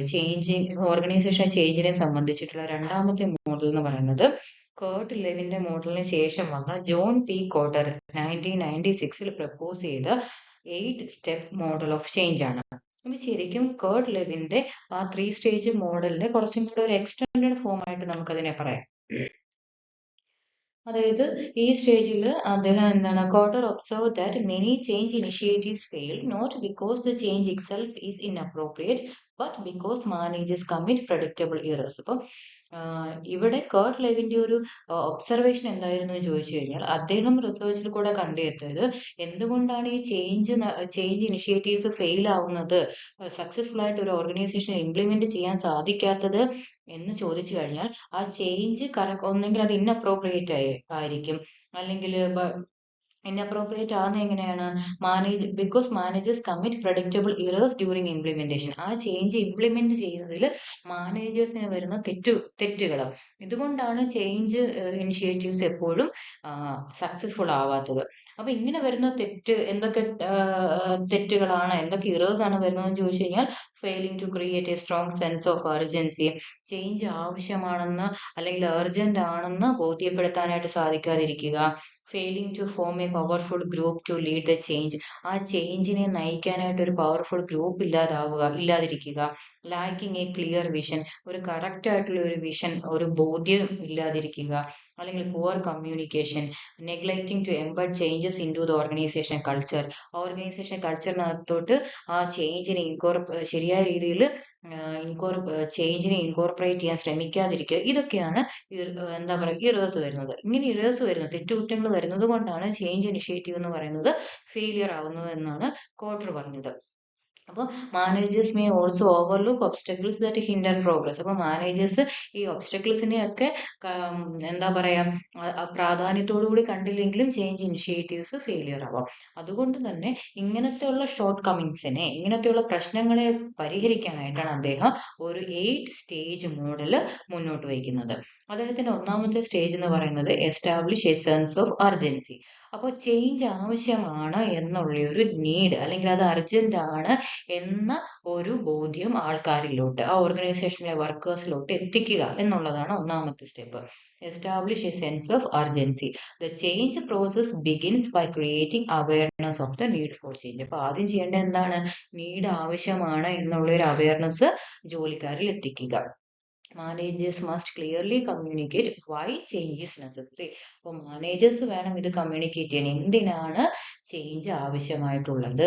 ഓർഗനൈസേഷൻ ചേഞ്ചിനെ സംബന്ധിച്ചിട്ടുള്ള രണ്ടാമത്തെ മോഡൽ എന്ന് പറയുന്നത് കേർട്ട് ലെവിന്റെ മോഡലിന് ശേഷം വന്ന ജോൺ പി കോട്ടർ 1996 പ്രപ്പോസ് ചെയ്ത 8 സ്റ്റെപ്പ് മോഡൽ ഓഫ് ചേഞ്ച് ആണ്. ഇത് ശരിക്കും കേർട്ട് ലെവിന്റെ ആ 3 സ്റ്റേജ് മോഡലിന്റെ കുറച്ചും കൂടെ ഒരു എക്സ്റ്റൻഡഡ് ഫോം ആയിട്ട് നമുക്കതിനെ പറയാം. അതായത് ഈ സ്റ്റേജിൽ അദ്ദേഹം എന്താണ്, Kotter observe that many change initiatives fail not because the change itself is inappropriate but because managers commit predictable errors. അപ്പം ഇവിടെ കേർട്ട് ലെവിന്റെ ഒരു ഒബ്സർവേഷൻ എന്തായിരുന്നു എന്ന് ചോദിച്ചു കഴിഞ്ഞാൽ, അദ്ദേഹം റിസർച്ചിൽ കൂടെ കണ്ടെത്തിയത് എന്തുകൊണ്ടാണ് ഈ ചേഞ്ച് ഇനിഷ്യേറ്റീവ്സ് ഫെയിൽ ആവുന്നത്, സക്സസ്ഫുൾ ആയിട്ട് ഒരു ഓർഗനൈസേഷൻ ഇംപ്ലിമെന്റ് ചെയ്യാൻ സാധിക്കാത്തത് എന്ന് ചോദിച്ചു കഴിഞ്ഞാൽ, ആ ചേഞ്ച് ഒന്നെങ്കിൽ അത് ഇൻഅപ്രോപ്രിയേറ്റ് ആയിരിക്കും, അല്ലെങ്കിൽ ഇൻഅപ്രോപ്രിയേറ്റ് ആകുന്ന എങ്ങനെയാണ്, because managers commit predictable errors during implementation. ആ ചേഞ്ച് ഇംപ്ലിമെന്റ് ചെയ്യുന്നതിൽ മാനേജേഴ്സിന് വരുന്ന തെറ്റുകൾ, ഇതുകൊണ്ടാണ് ചേഞ്ച് ഇനിഷ്യേറ്റീവ്സ് എപ്പോഴും സക്സസ്ഫുൾ ആവാത്തത്. അപ്പൊ ഇങ്ങനെ വരുന്ന എന്തൊക്കെ തെറ്റുകളാണ്, എന്തൊക്കെ ഇറേഴ്സ് ആണ് വരുന്നതെന്ന് ചോദിച്ചു കഴിഞ്ഞാൽ, failing to create a strong sense of urgency, change ആവശ്യമാണെന്ന് അല്ലെങ്കിൽ അർജന്റ് ആണെന്ന് ബോധ്യപ്പെടുത്താനായിട്ട് സാധിക്കാതിരിക്കുക, failing to form a powerful group to lead the change, ആ ചേഞ്ചിനെ നയിക്കാനായിട്ട് ഒരു പവർഫുൾ ഗ്രൂപ്പ് ഇല്ലാതിരിക്കുക, ലാക്കിംഗ് എ ക്ലിയർ വിഷൻ, ഒരു കറക്റ്റ് ആയിട്ടുള്ള ഒരു വിഷൻ, ഒരു ബോധ്യം ഇല്ലാതിരിക്കുക, അല്ലെങ്കിൽ poor communication, neglecting to embed changes into the organisation culture, organisation കൾച്ചറിനകത്തോട്ട് ആ ചേഞ്ചിനെ ശരിയായ രീതിയിൽ ചേഞ്ചിനെ ഇൻകോർപ്പറേറ്റ് ചെയ്യാൻ ശ്രമിക്കാതിരിക്കുക. ഇതൊക്കെയാണ് എന്താ പറയുക ഇറേഴ്സ് വരുന്നത്. ഇങ്ങനെ ഇറേഴ്സ് വരുന്നത്, തെറ്റുകുറ്റങ്ങൾ വരുന്നത് കൊണ്ടാണ് ചേഞ്ച് ഇനിഷ്യേറ്റീവ് എന്ന് പറയുന്നത് ഫെയിലിയർ ആവുന്നത് എന്നാണ് കോട്ടർ പറഞ്ഞത്. അപ്പോൾ managers may also overlook obstacles that hinder progress. അപ്പോൾ മാനേജേഴ്സ് ഈ ഒബ്സ്റ്റക്കിൾസിനെ ഒക്കെ എന്താ പറയാ പ്രാധാന്യത്തോടു കൂടി കണ്ടില്ലെങ്കിലും ചേഞ്ച് ഇനിഷ്യേറ്റീവ്സ് ഫെയിലിയർ ആവാം. അതുകൊണ്ട് തന്നെ ഇങ്ങനത്തെയുള്ള ഷോർട്ട് കമ്മിങ്സിനെ, ഇങ്ങനത്തെയുള്ള പ്രശ്നങ്ങളെ പരിഹരിക്കാനായിട്ടാണ് അദ്ദേഹം ഒരു 8 സ്റ്റേജ് മോഡൽ മുന്നോട്ട് വയ്ക്കുന്നത്. അദ്ദേഹത്തിന്റെ ഒന്നാമത്തെ സ്റ്റേജ് എന്ന് പറയുന്നത് establish a sense of urgency. അപ്പോൾ ചേഞ്ച് ആവശ്യമാണ് എന്നുള്ള ഒരു നീഡ്, അല്ലെങ്കിൽ അത് അർജന്റ് ആണ് എന്ന ഒരു ബോധ്യം ആൾക്കാരിലോട്ട്, ആ ഓർഗനൈസേഷനിലെ വർക്കേഴ്സിലോട്ട് എത്തിക്കുക എന്നുള്ളതാണ് ഒന്നാമത്തെ step. Establish a sense of urgency. The change process begins by creating awareness of the need for change. അപ്പൊ ആദ്യം ചെയ്യേണ്ടത് എന്താണ്, നീഡ് ആവശ്യമാണ് എന്നുള്ള ഒരു അവയർനെസ് ജോലിക്കാരിൽ എത്തിക്കുക. Managers must clearly communicate why change is necessary. അപ്പോൾ മാനേജേഴ്സ് വേണം ഇത് കമ്മ്യൂണിക്കേറ്റ് ചെയ്യാൻ, എന്തിനാണ് ചേഞ്ച് ആവശ്യമായിട്ടുള്ളത്.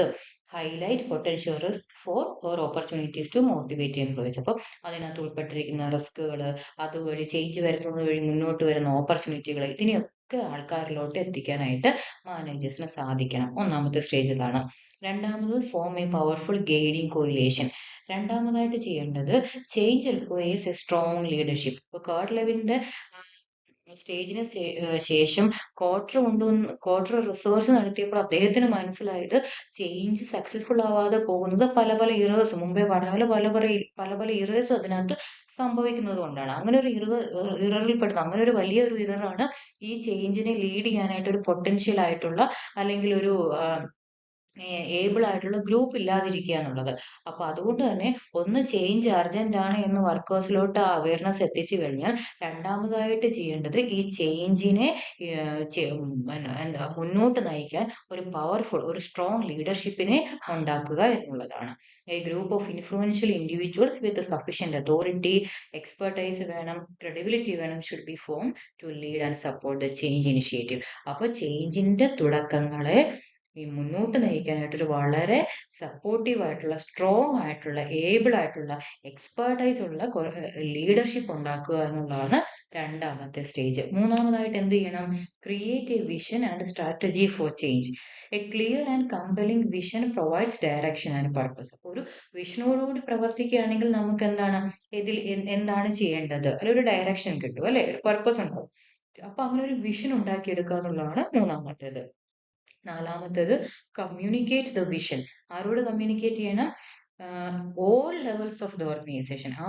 Highlight potential risk for or opportunities to motivate employees. അപ്പോൾ അതിനകത്ത് ഉൾപ്പെട്ടിരിക്കുന്ന റിസ്കുകൾ, അതുവഴി ചേഞ്ച് വരുന്നത് വഴി മുന്നോട്ട് വരുന്ന ഓപ്പർച്യൂണിറ്റികൾ, ഇതിനെയൊക്കെ ആൾക്കാരിലോട്ട് എത്തിക്കാനായിട്ട് മാനേജേഴ്സിന് സാധിക്കണം. ഒന്നാമത്തെ സ്റ്റേജ് ഇതാണ്. രണ്ടാമത് form a powerful guiding coalition. രണ്ടാമതായിട്ട് ചെയ്യേണ്ടത് change requires A strong leadership. ഇപ്പോൾ കേർട്ട് ലെവിന്റെ സ്റ്റേജിന് ശേഷം കോർട്ടർ റിസർച്ച് നടത്തിയപ്പോൾ അദ്ദേഹത്തിന് മനസ്സിലായത് ചേഞ്ച് സക്സസ്ഫുൾ ആവാതെ പോകുന്നത് പല ഇറേഴ്സ്, മുമ്പേ പറഞ്ഞ പോലെ പല ഇറേഴ്സ് അതിനകത്ത് സംഭവിക്കുന്നത് കൊണ്ടാണ്. അങ്ങനെ ഒരു ഇററിൽ പെടുന്ന, അങ്ങനെ ഒരു വലിയൊരു ഇററാണ് ഈ ചേഞ്ചിനെ ലീഡ് ചെയ്യാനായിട്ട് ഒരു പൊട്ടൻഷ്യൽ ആയിട്ടുള്ള, അല്ലെങ്കിൽ ഒരു ഏബിൾ ആയിട്ടുള്ള ഗ്രൂപ്പ് ഇല്ലാതിരിക്കുക എന്നുള്ളത്. അപ്പൊ അതുകൊണ്ട് തന്നെ ഒന്ന് ചേഞ്ച് അർജന്റ് ആണ് എന്ന് വർക്കേഴ്സിലോട്ട് അവയർനെസ് എത്തിച്ചു കഴിഞ്ഞാൽ, രണ്ടാമതായിട്ട് ചെയ്യേണ്ടത് ഈ ചേഞ്ചിനെ മുന്നോട്ട് നയിക്കാൻ ഒരു പവർഫുൾ, ഒരു സ്ട്രോങ് ലീഡർഷിപ്പിനെ ഉണ്ടാക്കുക എന്നുള്ളതാണ്. A group of influential individuals with sufficient authority, expertise വേണം, ക്രെഡിബിലിറ്റി വേണം, should be form to lead and support the change initiative. അപ്പൊ ചേഞ്ചിന്റെ തുടക്കങ്ങളെ ഈ മുന്നോട്ട് നയിക്കാനായിട്ട് ഒരു വളരെ സപ്പോർട്ടീവ് ആയിട്ടുള്ള, സ്ട്രോങ് ആയിട്ടുള്ള, ഏബിൾ ആയിട്ടുള്ള, എക്സ്പേർട്ടൈസ് ഉള്ള ലീഡർഷിപ്പ് ഉണ്ടാക്കുക എന്നുള്ളതാണ് രണ്ടാമത്തെ സ്റ്റേജ്. മൂന്നാമതായിട്ട് എന്ത് ചെയ്യണം, create A vision and strategy four change. A clear and compelling vision provides direction and purpose. അപ്പോൾ ഒരു വിഷനോടുകൂടി പ്രവർത്തിക്കുകയാണെങ്കിൽ നമുക്ക് എന്താണ് ചെയ്യേണ്ടത്, അല്ലെങ്കിൽ ഒരു ഡയറക്ഷൻ കിട്ടും, അല്ലെ, ഒരു പർപ്പസ് ഉണ്ടാവും. അപ്പൊ അങ്ങനെ ഒരു വിഷൻ ഉണ്ടാക്കിയെടുക്കുക എന്നുള്ളതാണ് മൂന്നാമത്തേത്. നാലാമത്തേത് കമ്മ്യൂണിക്കേറ്റ് ദ വിഷൻ. ആരോട് കമ്മ്യൂണിക്കേറ്റ് ചെയ്യണം, all levels of the organisation. ആ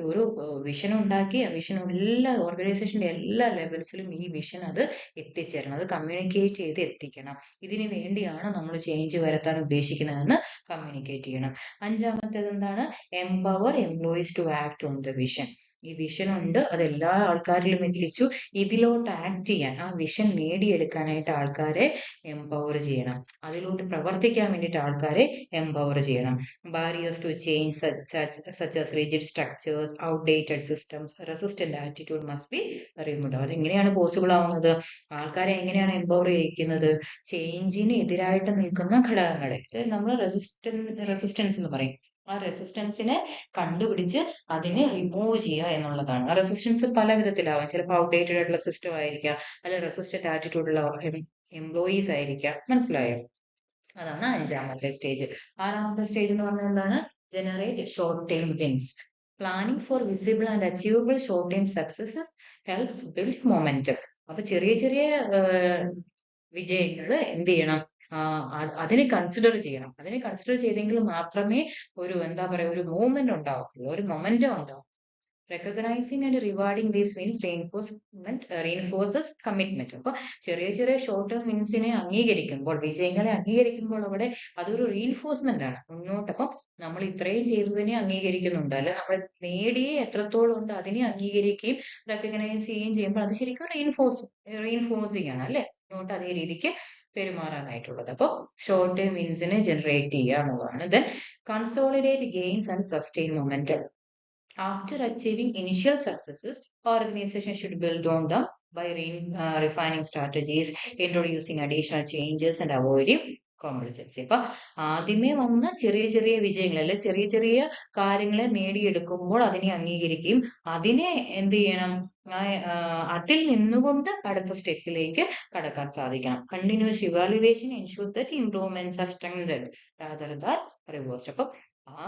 ഒരു വിഷൻ ഉണ്ടാക്കി ആ വിഷൻ എല്ലാ ഓർഗനൈസേഷന്റെ എല്ലാ ലെവൽസിലും ഈ വിഷൻ അത് എത്തിച്ചേരണം, അത് കമ്മ്യൂണിക്കേറ്റ് ചെയ്ത് എത്തിക്കണം. ഇതിനു വേണ്ടിയാണ് നമ്മൾ ചേഞ്ച് വരുത്താൻ ഉദ്ദേശിക്കുന്നതെന്ന് കമ്മ്യൂണിക്കേറ്റ് ചെയ്യണം. അഞ്ചാമത്തേത് എന്താണ്, empower employees to act on the vision. ഈ വിഷൻ ഉണ്ട്, അത് എല്ലാ ആൾക്കാരിലും എത്തിച്ചു, ഇതിലോട്ട് ആക്ട് ചെയ്യാൻ, ആ വിഷൻ നേടിയെടുക്കാനായിട്ട് ആൾക്കാരെ എംപവർ ചെയ്യണം, അതിലോട്ട് പ്രവർത്തിക്കാൻ വേണ്ടിയിട്ട് ആൾക്കാരെ എംപവർ ചെയ്യണം. Barriers to change such as rigid structures, outdated systems, resistant attitude must be removed. അതെങ്ങനെയാണ് പോസിബിൾ ആവുന്നത്, ആൾക്കാരെ എങ്ങനെയാണ് എംപവർ ചെയ്യിക്കുന്നത്, ചേഞ്ചിന് എതിരായിട്ട് നിൽക്കുന്ന ഘടകങ്ങളെ നമ്മൾ റെസിസ്റ്റൻസ് എന്ന് പറയും. ആ റെസിസ്റ്റൻസിനെ കണ്ടുപിടിച്ച് അതിനെ റിമൂവ് ചെയ്യുക എന്നുള്ളതാണ്. ആ റെസിസ്റ്റൻസ് പല വിധത്തിലാവാം. ചിലപ്പോൾ ഔട്ട്ഡേറ്റഡ് ആയിട്ടുള്ള സിസ്റ്റം ആയിരിക്കാം, അല്ലെ റെസിസ്റ്റന്റ് ആറ്റിറ്റ്യൂഡ് ഉള്ള എംപ്ലോയീസ് ആയിരിക്കാം. മനസ്സിലായോ? അതാണ് 5ാമത്തെ സ്റ്റേജ്. 6ാമത്തെ സ്റ്റേജ് എന്ന് പറഞ്ഞാൽ എന്താണ്? Generate short term wins. Planning for visible and achievable short term successes helps build momentum. അപ്പൊ ചെറിയ ചെറിയ വിജയങ്ങൾ എന്ത് ചെയ്യണം? അതിനെ കൺസിഡർ ചെയ്യണം. അതിനെ കൺസിഡർ ചെയ്തെങ്കിൽ മാത്രമേ ഒരു എന്താ പറയുക, ഒരു മൂവ്മെന്റ് ഉണ്ടാവുള്ളൂ, ഒരു മൊമെന്റം ഉണ്ടാവും. Recognising and rewarding these wins reinforces commitment. അപ്പൊ ചെറിയ ചെറിയ ഷോർട്ട് ടേം വിൻസിനെ അംഗീകരിക്കുമ്പോൾ, വിജയങ്ങളെ അംഗീകരിക്കുമ്പോൾ അവിടെ അതൊരു റീഇൻഫോഴ്സ്മെന്റ് ആണ് മുന്നോട്ട്. അപ്പം നമ്മൾ ഇത്രയും ചെയ്തതിനെ അംഗീകരിക്കുന്നുണ്ട്, അല്ലെ നമ്മൾ നേടിയ എത്രത്തോളം ഉണ്ട് അതിനെ അംഗീകരിക്കുകയും റെക്കഗ്നൈസ് ചെയ്യുകയും ചെയ്യുമ്പോൾ അത് ശരിക്കും റീഇൻഫോഴ്സിങ് ആണ്, അല്ലെ? മുന്നോട്ട് അതേ രീതിക്ക് പെരുമാറാനായിട്ടുള്ളത്. അപ്പോൾ ഷോർട്ട് ടേം വിൻസിനെ ജനറേറ്റ് ചെയ്യുക എന്നുള്ളതാണ്. Then consolidate gains and sustain momentum. After achieving initial successes, organization should build on them by refining strategies, introducing additional changes and avoiding complacency. അപ്പൊ ആദ്യമേ വന്ന ചെറിയ ചെറിയ വിജയങ്ങൾ, അല്ലെ ചെറിയ ചെറിയ കാര്യങ്ങളെ നേടിയെടുക്കുമ്പോൾ അതിനെ അംഗീകരിക്കുകയും അതിനെ എന്ത് ചെയ്യണം? അതിൽ നിന്നുകൊണ്ട് അടുത്ത സ്റ്റെപ്പിലേക്ക് കടക്കാൻ സാധിക്കണം. Continuous evaluation ensure that improvements are strengthened rather than reversed. അപ്പൊ ആ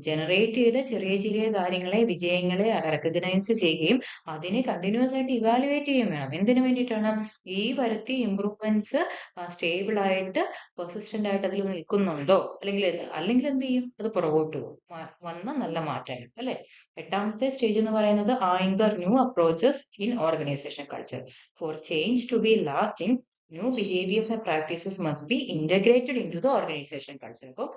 ജനറേറ്റ് ചെയ്ത ചെറിയ ചെറിയ കാര്യങ്ങളെ, വിജയങ്ങളെ റെക്കഗ്നൈസ് ചെയ്യുകയും അതിനെ കണ്ടിന്യൂസ് ആയിട്ട് ഇവാലുവേറ്റ് ചെയ്യുകയും വേണം. എന്തിനു വേണ്ടിയിട്ടാണ്? ഈ വരുത്തിയ ഇംപ്രൂവ്മെന്റ്സ് സ്റ്റേബിൾ ആയിട്ട് പെർസിസ്റ്റന്റ് ആയിട്ട് അതിൽ നിൽക്കുന്നുണ്ടോ, അല്ലെങ്കിൽ എന്ത് ചെയ്യും? അത് പുറകോട്ട് പോകും. വന്ന നല്ല മാറ്റങ്ങൾ, അല്ലെ? 8ാമത്തെ സ്റ്റേജ് എന്ന് പറയുന്നത് anchor new approaches in organisation culture. For change to be lasting, new behaviors and practices must be integrated into the organization culture. അപ്പോൾ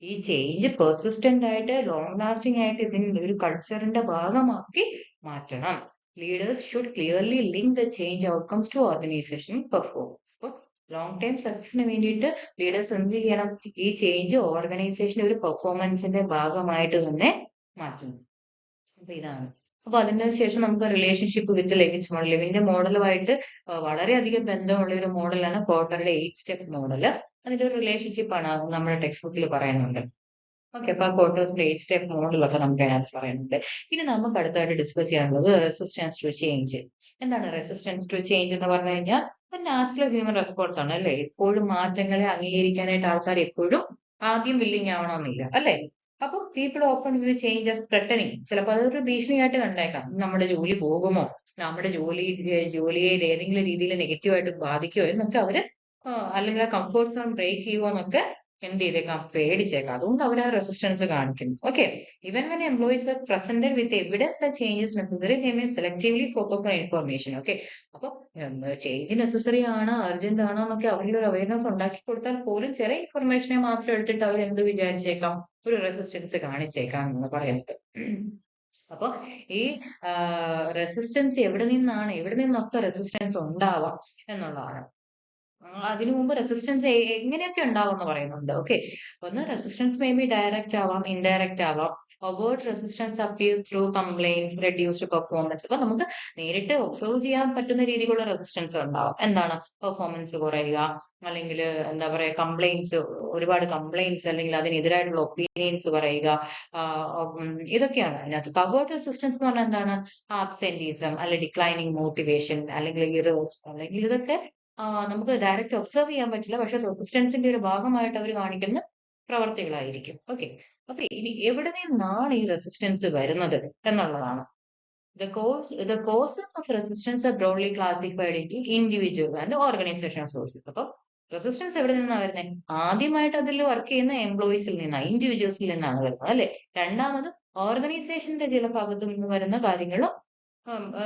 ഈ ചേഞ്ച് പെർസിസ്റ്റന്റ് ആയിട്ട് ലോങ് ലാസ്റ്റിംഗ് ആയിട്ട് ഇതിന് ഒരു കൾച്ചറിന്റെ ഭാഗമാക്കി മാറ്റണം. Leaders should clearly link the change outcomes to organisation performance. അപ്പോൾ ലോങ് ടൈം സക്സസിന് വേണ്ടിയിട്ട് ലീഡേഴ്സ് എന്ത് ചെയ്യണം? ഈ ചേഞ്ച് ഓർഗനൈസേഷന്റെ ഒരു പെർഫോമൻസിന്റെ ഭാഗമായിട്ട് തന്നെ മാറ്റണം. അപ്പൊ ഇതാണ്. അപ്പൊ അതിന് ശേഷം നമുക്ക് റിലേഷൻഷിപ്പ് വിത്ത് ലെവിൻസ് മോഡൽ. ലെവിന്റെ മോഡലുമായിട്ട് വളരെയധികം ബന്ധമുള്ള ഒരു മോഡലാണ് പോർട്ടറുടെ 8 സ്റ്റെപ്പ് മോഡൽ. അതിന്റെ ഒരു റിലേഷൻഷിപ്പ് ആണ് നമ്മുടെ ടെക്സ്റ്റ് ബുക്കിൽ പറയുന്നുണ്ട്. ഓക്കെ, അപ്പൊ ആ പോർട്ടേഴ്സിന്റെ 8 സ്റ്റെപ്പ് മോഡലൊക്കെ നമുക്ക് അതിനകത്ത് പറയുന്നുണ്ട്. ഇനി നമുക്ക് അടുത്തായിട്ട് ഡിസ്കസ് ചെയ്യാനുള്ളത് റെസിസ്റ്റൻസ് ടു ചേഞ്ച്. എന്താണ് റെസിസ്റ്റൻസ് ടു ചേഞ്ച് എന്ന് പറഞ്ഞു കഴിഞ്ഞാൽ നാച്ചുറൽ ഹ്യൂമൻ റെസ്പോൺസ് ആണ്, അല്ലെ? എപ്പോഴും മാറ്റങ്ങളെ അംഗീകരിക്കാനായിട്ട് ആൾക്കാർ എപ്പോഴും ആദ്യം വില്ലിങ് ആവണമെന്നില്ല, അല്ലെ? അപ്പൊ people open view change as threatening. ചിലപ്പോൾ അതൊരു ഭീഷണിയായിട്ട് കണ്ടേക്കാം. നമ്മുടെ ജോലി പോകുമോ, നമ്മുടെ ജോലിയെ ഏതെങ്കിലും രീതിയിൽ നെഗറ്റീവായിട്ട് ബാധിക്കുമോ എന്നൊക്കെ അവര് അല്ലെങ്കിൽ ആ കംഫോർട്ട് സോൺ ബ്രേക്ക് ചെയ്യുമോ എന്നൊക്കെ എന്ത് ചെയ്തേക്കാം? പേടിച്ചേക്കാം. അതുകൊണ്ട് അവർ ആ റെസിസ്റ്റൻസ് കാണിക്കുന്നു. Okay, even when employees R presented with evidence that changes necessary, they may selectively focus on information. Okay, അപ്പൊ ചേഞ്ച് നെസസറി ആണ്, അർജന്റ് ആണോ എന്നൊക്കെ അവരുടെ ഒരു അവയർനെസ് ഉണ്ടാക്കി കൊടുത്താൽ പോലും ചില ഇൻഫർമേഷനെ മാത്രം എടുത്തിട്ട് അവർ എന്ത് വിചാരിച്ചേക്കാം? ഒരു റെസിസ്റ്റൻസ് കാണിച്ചേക്കാം എന്ന് പറയുന്നത്. അപ്പൊ ഈ റെസിസ്റ്റൻസ് എവിടെ നിന്നൊക്കെ റെസിസ്റ്റൻസ് ഉണ്ടാവാം എന്നുള്ളതാണ്. അതിനു മുമ്പ് റെസിസ്റ്റൻസ് എങ്ങനെയൊക്കെ ഉണ്ടാവും എന്ന് പറയുന്നുണ്ട്. ഓക്കെ, ഒന്ന് റെസിസ്റ്റൻസ് മേ ബി ഡയറക്റ്റ് ആവാം, ഇൻഡയറക്റ്റ് ആവാം. Avoid resistance appear through compliance, reduced performance. അപ്പൊ നമുക്ക് നേരിട്ട് ഒബ്സർവ് ചെയ്യാൻ പറ്റുന്ന രീതിയിലുള്ള റെസിസ്റ്റൻസ് ഉണ്ടാവും. എന്താണ്? പെർഫോമൻസ് കുറയുക, അല്ലെങ്കിൽ എന്താ പറയാ, കംപ്ലൈൻസ്, ഒരുപാട് കംപ്ലൈൻസ്, അല്ലെങ്കിൽ അതിനെതിരായിട്ടുള്ള ഒപ്പീനിയൻസ് പറയുക. ഇതൊക്കെയാണ് അതിനകത്ത്. കവേർഡ് റെസിസ്റ്റൻസ് എന്ന് പറഞ്ഞാൽ എന്താണ്? ആബ്സെന്റീസം, അല്ലെങ്കിൽ ഡിക്ലൈനിങ് മോട്ടിവേഷൻ, അല്ലെങ്കിൽ ഇതൊക്കെ നമുക്ക് ഡയറക്റ്റ് ഒബ്സർവ് ചെയ്യാൻ പറ്റില്ല, പക്ഷെ റെസിസ്റ്റൻസിന്റെ ഒരു ഭാഗമായിട്ട് അവർ കാണിക്കുന്ന പ്രവർത്തികളായിരിക്കും. ഓക്കെ, അപ്പൊ ഇനി എവിടെ നിന്നാണ് ഈ റെസിസ്റ്റൻസ് വരുന്നത് എന്നുള്ളതാണ്. The causes of resistance are broadly classified into individual and organizational sources. അപ്പൊ റെസിസ്റ്റൻസ് എവിടെ നിന്നാണ് വരുന്നത്? ആദ്യമായിട്ട് അതിൽ വർക്ക് ചെയ്യുന്ന എംപ്ലോയീസിൽ നിന്നാണ്, ഇൻഡിവിജ്വൽസിൽ നിന്നാണ് വരുന്നത്, അല്ലെ? രണ്ടാമത് ഓർഗനൈസേഷന്റെ ചില ഭാഗത്തു നിന്ന് വരുന്ന കാര്യങ്ങളും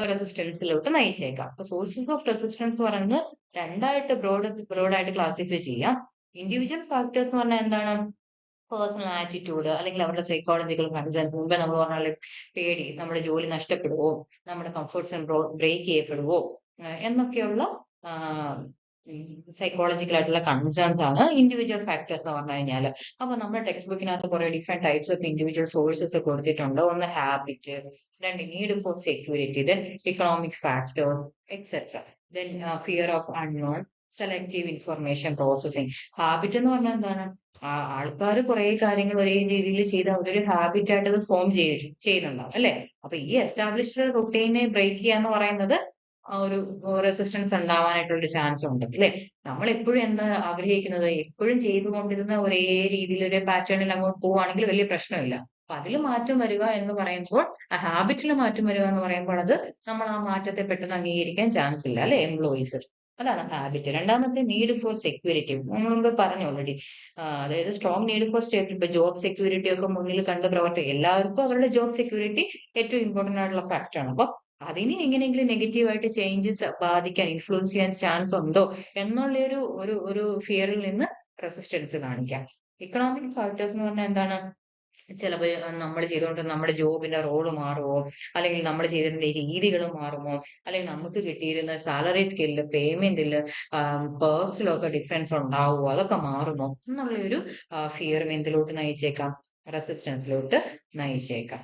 റെസിസ്റ്റൻസിലോട്ട് നയിച്ചേക്കാം. അപ്പൊ സോഴ്സസ് ഓഫ് റെസിസ്റ്റൻസ് പറയുന്നത് രണ്ടായിട്ട് ബ്രോഡായിട്ട് ക്ലാസിഫൈ ചെയ്യാം. ഇൻഡിവിജ്വൽ ഫാക്ടേഴ്സ് എന്ന് പറഞ്ഞാൽ എന്താണ്? പേഴ്സണൽ ആറ്റിറ്റ്യൂഡ്, അല്ലെങ്കിൽ അവരുടെ സൈക്കോളജിക്കൽ കൺസേൺ. മുമ്പേ നമ്മൾ പറഞ്ഞാൽ പേടി, നമ്മുടെ ജോലി നഷ്ടപ്പെടുവോ, നമ്മുടെ കംഫർട്ട് സോൺ ബ്രേക്ക് ചെയ്യപ്പെടുവോ എന്നൊക്കെയുള്ള സൈക്കോളജിക്കൽ ആയിട്ടുള്ള കൺസേൺസ് ആണ് ഇൻഡിവിജ്വൽ ഫാക്ടേഴ്സ് എന്ന് പറഞ്ഞു കഴിഞ്ഞാൽ. അപ്പൊ നമ്മുടെ ടെക്സ്റ്റ് ബുക്കിനകത്ത് കുറെ different types of individual sources കൊടുത്തിട്ടുണ്ട്. ഒന്ന് ഹാബിറ്റ്, രണ്ട് need for security, then economic factor, etcetera. Then fear of unknown, selective information processing. Habit എന്ന് പറഞ്ഞാൽ എന്താണ്? ആൾക്കാർ കുറെ കാര്യങ്ങൾ ഒരേ രീതിയിൽ ചെയ്ത് അവരൊരു ഹാബിറ്റ് ആയിട്ട് അത് ഫോം ചെയ്യുന്നുണ്ടാവും അല്ലെ. അപ്പൊ ഈ എസ്റ്റാബ്ലിഷ്ഡ് റുട്ടീനെ ബ്രേക്ക് ചെയ്യാന്ന് പറയുന്നത് ഒരു റെസിസ്റ്റൻസ് ഉണ്ടാവാനായിട്ടുള്ള ഒരു ചാൻസ് ഉണ്ട് അല്ലെ. നമ്മൾ എപ്പോഴും എന്താ ആഗ്രഹിക്കുന്നത്, എപ്പോഴും ചെയ്തുകൊണ്ടിരുന്ന ഒരേ രീതിയിൽ ഒരു പാറ്റേണിൽ അങ്ങോട്ട് പോവുകയാണെങ്കിൽ വലിയ പ്രശ്നമില്ല. അപ്പൊ അതിൽ മാറ്റം വരിക എന്ന് പറയുമ്പോൾ, ആ ഹാബിറ്റിൽ മാറ്റം വരിക എന്ന് പറയുമ്പോൾ അത് നമ്മൾ ആ മാറ്റത്തെ പെട്ടെന്ന് അംഗീകരിക്കാൻ ചാൻസ് ഇല്ല അല്ലെ എംപ്ലോയീസ്. അതാണ് ഹാബിറ്റ്. രണ്ടാമത്തെ നീഡ് ഫോർ സെക്യൂരിറ്റി, നമ്മൾ മുമ്പ് പറഞ്ഞു ഓൾറെഡി. അതായത് സ്ട്രോങ് നീഡ് ഫോർ സ്റ്റേബിൾ, ഇപ്പൊ ജോബ് സെക്യൂരിറ്റി ഒക്കെ മുന്നിൽ കണ്ട് പ്രവർത്തിക്കും. എല്ലാവർക്കും അവരുടെ ജോബ് സെക്യൂരിറ്റി ഏറ്റവും ഇമ്പോർട്ടന്റ് ആയിട്ടുള്ള ഫാക്ടറാണ്. അപ്പൊ അതിനെ എങ്ങനെയെങ്കിലും നെഗറ്റീവായിട്ട് ചേഞ്ചസ് ബാധിക്കാൻ, ഇൻഫ്ലുവൻസ് ചെയ്യാൻ ചാൻസ് ഉണ്ടോ എന്നുള്ള ഒരു ഒരു ഒരു ഫിയറിൽ നിന്ന് റെസിസ്റ്റൻസ് കാണിക്കാം. ഇക്കണോമിക് ഫാക്ടേഴ്സ് എന്ന് പറഞ്ഞാൽ എന്താണ്? ചിലപ്പോ നമ്മൾ ചെയ്തുകൊണ്ട് നമ്മുടെ ജോബിന്റെ റോള് മാറുമോ, അല്ലെങ്കിൽ നമ്മൾ ചെയ്തിരുന്ന രീതികൾ മാറുമോ, അല്ലെങ്കിൽ നമുക്ക് കിട്ടിയിരുന്ന സാലറി സ്കെയിലില്, പേയ്മെന്റില്, പേഴ്സിലൊക്കെ ഡിഫറൻസ് ഉണ്ടാവുമോ, അതൊക്കെ മാറുമോ എന്നുള്ള ഒരു ഫിയർ എന്തിലോട്ട് നയിച്ചേക്കാം? റെസിസ്റ്റൻസിലോട്ട് നയിച്ചേക്കാം.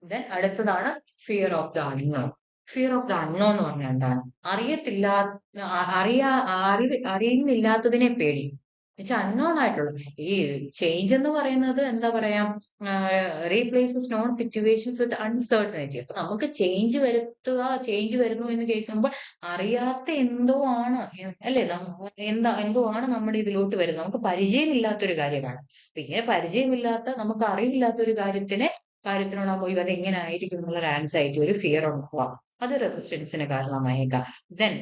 ദെൻ അടുത്തതാണ് fear of the unknown. Fear of the unknown എന്ന് പറഞ്ഞാൽ എന്താണ്? അറിയത്തില്ലാ അറിയുന്നില്ലാത്തതിനെ പേടി. എന്നുവെച്ചാൽ അൺനോൺ ആയിട്ടുള്ളത്. ഈ ചേഞ്ച് എന്ന് പറയുന്നത് എന്താ പറയാ, റീപ്ലേസസ് നോൺ സിറ്റുവേഷൻസ് വിത്ത് അൺസർട്ടനിറ്റി. അപ്പൊ നമുക്ക് ചേഞ്ച് വരുത്തുക, ചേഞ്ച് വരുന്നു എന്ന് കേൾക്കുമ്പോൾ അറിയാത്ത എന്തോ ആണ് അല്ലെ, എന്തോ ആണ് നമ്മുടെ ഇതിലോട്ട് വരുന്നത്. നമുക്ക് പരിചയമില്ലാത്തൊരു കാര്യമാണ്. അപ്പൊ ഇങ്ങനെ പരിചയമില്ലാത്ത, നമുക്ക് അറിവില്ലാത്ത ഒരു കാര്യത്തിനോടാകുമ്പോൾ ഇത് എങ്ങനെ ആയിരിക്കും എന്നുള്ള ആൻസൈറ്റി, ഒരു ഫിയർ ഉണ്ടാവാം. അത് റെസിസ്റ്റൻസിന് കാരണമായേക്കാം. ദെൻ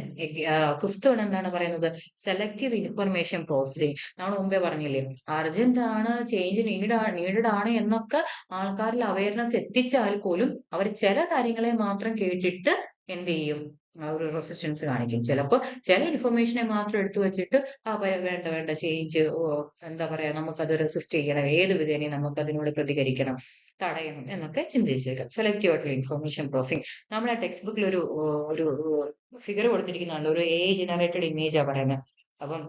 ഫിഫ്ത്ത് വൺ എന്താണ് പറയുന്നത്? Selective information processing. നമ്മൾ മുമ്പേ പറഞ്ഞില്ലേ, അർജന്റ് ആണ്, ചേഞ്ച് നീഡഡ് ആണ് എന്നൊക്കെ ആൾക്കാരിൽ അവയർനെസ് എത്തിച്ചാൽ പോലും അവർ ചില കാര്യങ്ങളെ മാത്രം കേട്ടിട്ട് എന്ത് ചെയ്യും? ഒരു റെസിസ്റ്റൻസ് കാണിക്കും. ചിലപ്പോൾ ചില ഇൻഫർമേഷനെ മാത്രം എടുത്തു വെച്ചിട്ട് വേണ്ട വേണ്ട ചേഞ്ച്, എന്താ പറയാ, നമുക്കത് റെസിസ്റ്റ് ചെയ്യണം, ഏത് വിധേനയും നമുക്ക് അതിനോട് പ്രതികരിക്കണം, തടയണം എന്നൊക്കെ ചിന്തിച്ചേക്കാം. സെലക്റ്റീവ് ആയിട്ടുള്ള ഇൻഫർമേഷൻ പ്രോസസ്സിംഗ്. നമ്മുടെ ടെക്സ്റ്റ് ബുക്കിൽ ഒരു ഫിഗർ കൊടുത്തിരിക്കുന്നതാണ്, ഒരു AI ജനറേറ്റഡ് ഇമേജാ പറയുന്നത്. അപ്പം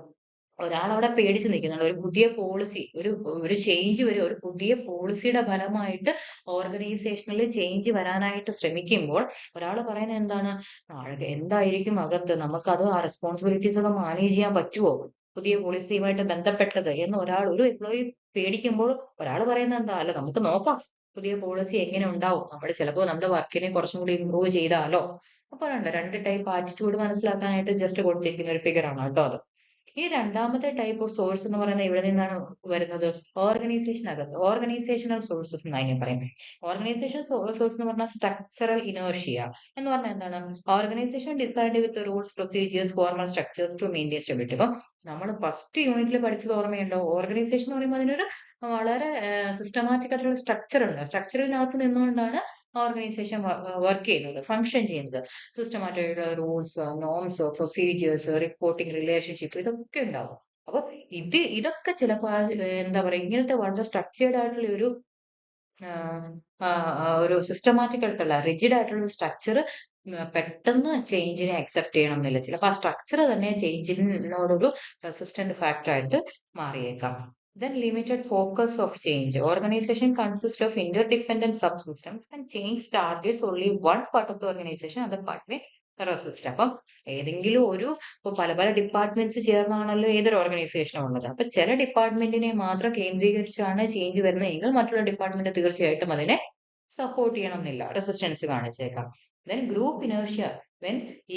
ഒരാളവിടെ പേടിച്ച് നിൽക്കുന്നുണ്ട്. ഒരു പുതിയ പോളിസി, ഒരു ചേഞ്ച് വരും, ഒരു പുതിയ പോളിസിയുടെ ഫലമായിട്ട് ഓർഗനൈസേഷനിൽ ചേഞ്ച് വരാനായിട്ട് ശ്രമിക്കുമ്പോൾ ഒരാൾ പറയുന്നത് എന്താണ്? എന്തായിരിക്കും അകത്ത്, നമുക്കത് ആ റെസ്പോൺസിബിലിറ്റീസ് ഒക്കെ മാനേജ് ചെയ്യാൻ പറ്റുമോ, പുതിയ പോളിസിയുമായിട്ട് ബന്ധപ്പെട്ടത് എന്ന് ഒരു എംപ്ലോയി പേടിക്കുമ്പോൾ ഒരാൾ പറയുന്നത് എന്താ? അല്ല, നമുക്ക് നോക്കാം പുതിയ പോളിസി എങ്ങനെ ഉണ്ടാവും, ചിലപ്പോൾ നമ്മുടെ വർക്കിനെ കുറച്ചും കൂടി ഇമ്പ്രൂവ് ചെയ്താലോ. അപ്പൊ രണ്ട് ടൈപ്പ് ആറ്റിറ്റ്യൂഡ് മനസ്സിലാക്കാനായിട്ട് ജസ്റ്റ് കൊടുത്തിരിക്കുന്ന ഒരു ഫിഗർ ആണ് കേട്ടോ അത്. ഈ രണ്ടാമത്തെ ടൈപ്പ് ഓഫ് സോഴ്സ് എന്ന് പറയുന്നത് ഇവിടെ നിന്നാണ് വരുന്നത്? ഓർഗനൈസേഷനകത്ത്. ഓർഗനൈസേഷണൽ സോഴ്സസ് എന്ന് അതിനെ പറയും. ഓർഗനൈസേഷൻ സോഴ്സ് എന്ന് പറഞ്ഞാൽ സ്ട്രക്ചറൽ ഇനേർഷ്യ എന്ന് പറഞ്ഞാൽ എന്താണ്? Organisation decide with rules, procedures, formal structures to maintain stability. അപ്പം നമ്മൾ ഫസ്റ്റ് യൂണിറ്റിൽ പഠിച്ചത് ഓർമ്മയുണ്ടോ? ഓർഗനൈസേഷൻ എന്ന് പറയുമ്പോൾ അതിനൊരു വളരെ സിസ്റ്റമാറ്റിക് ആയിട്ടുള്ള സ്ട്രക്ചർ ഉണ്ട്. സ്ട്രക്ചറിനകത്ത് നിന്നുകൊണ്ടാണ് ഓർഗനൈസേഷൻ വർക്ക് ചെയ്യുന്നത്, ഫങ്ഷൻ ചെയ്യുന്നത്. Systematic rules, norms, procedures, reporting, relationship, ഇതൊക്കെ ഉണ്ടാവും. അപ്പൊ ഇതൊക്കെ ചിലപ്പോൾ എന്താ പറയാ, ഇങ്ങനത്തെ വളരെ സ്ട്രക്ചേർഡ് ആയിട്ടുള്ള ഒരു സിസ്റ്റമാറ്റിക് ആയിട്ടുള്ള റിജിഡ് ആയിട്ടുള്ള സ്ട്രക്ചർ പെട്ടെന്ന് ചേഞ്ചിനെ അക്സെപ്റ്റ് ചെയ്യണമെന്നില്ല. ചിലപ്പോൾ ആ സ്ട്രക്ചർ തന്നെ ചേഞ്ചിനോടൊരു റെസിസ്റ്റന്റ് ഫാക്ടർ ആയിട്ട് മാറിയേക്കാം. Then limited focus of change. Organization consists of interdependent subsystems and change targets only one part of the organization, other part may resist. അപ്പം ഏതെങ്കിലും പല പല ഡിപ്പാർട്ട്മെന്റ്സ് ചേർന്നാണല്ലോ ഏതൊരു ഓർഗനൈസേഷനും ഉള്ളത്. അപ്പൊ ചില ഡിപ്പാർട്ട്മെന്റിനെ മാത്രം കേന്ദ്രീകരിച്ചാണ് ചേഞ്ച് വരുന്നതെങ്കിൽ മറ്റുള്ള ഡിപ്പാർട്ട്മെന്റ് തീർച്ചയായിട്ടും അതിനെ സപ്പോർട്ട് ചെയ്യണമെന്നില്ല, resistance കാണിച്ചേക്കാം. Then group inertia.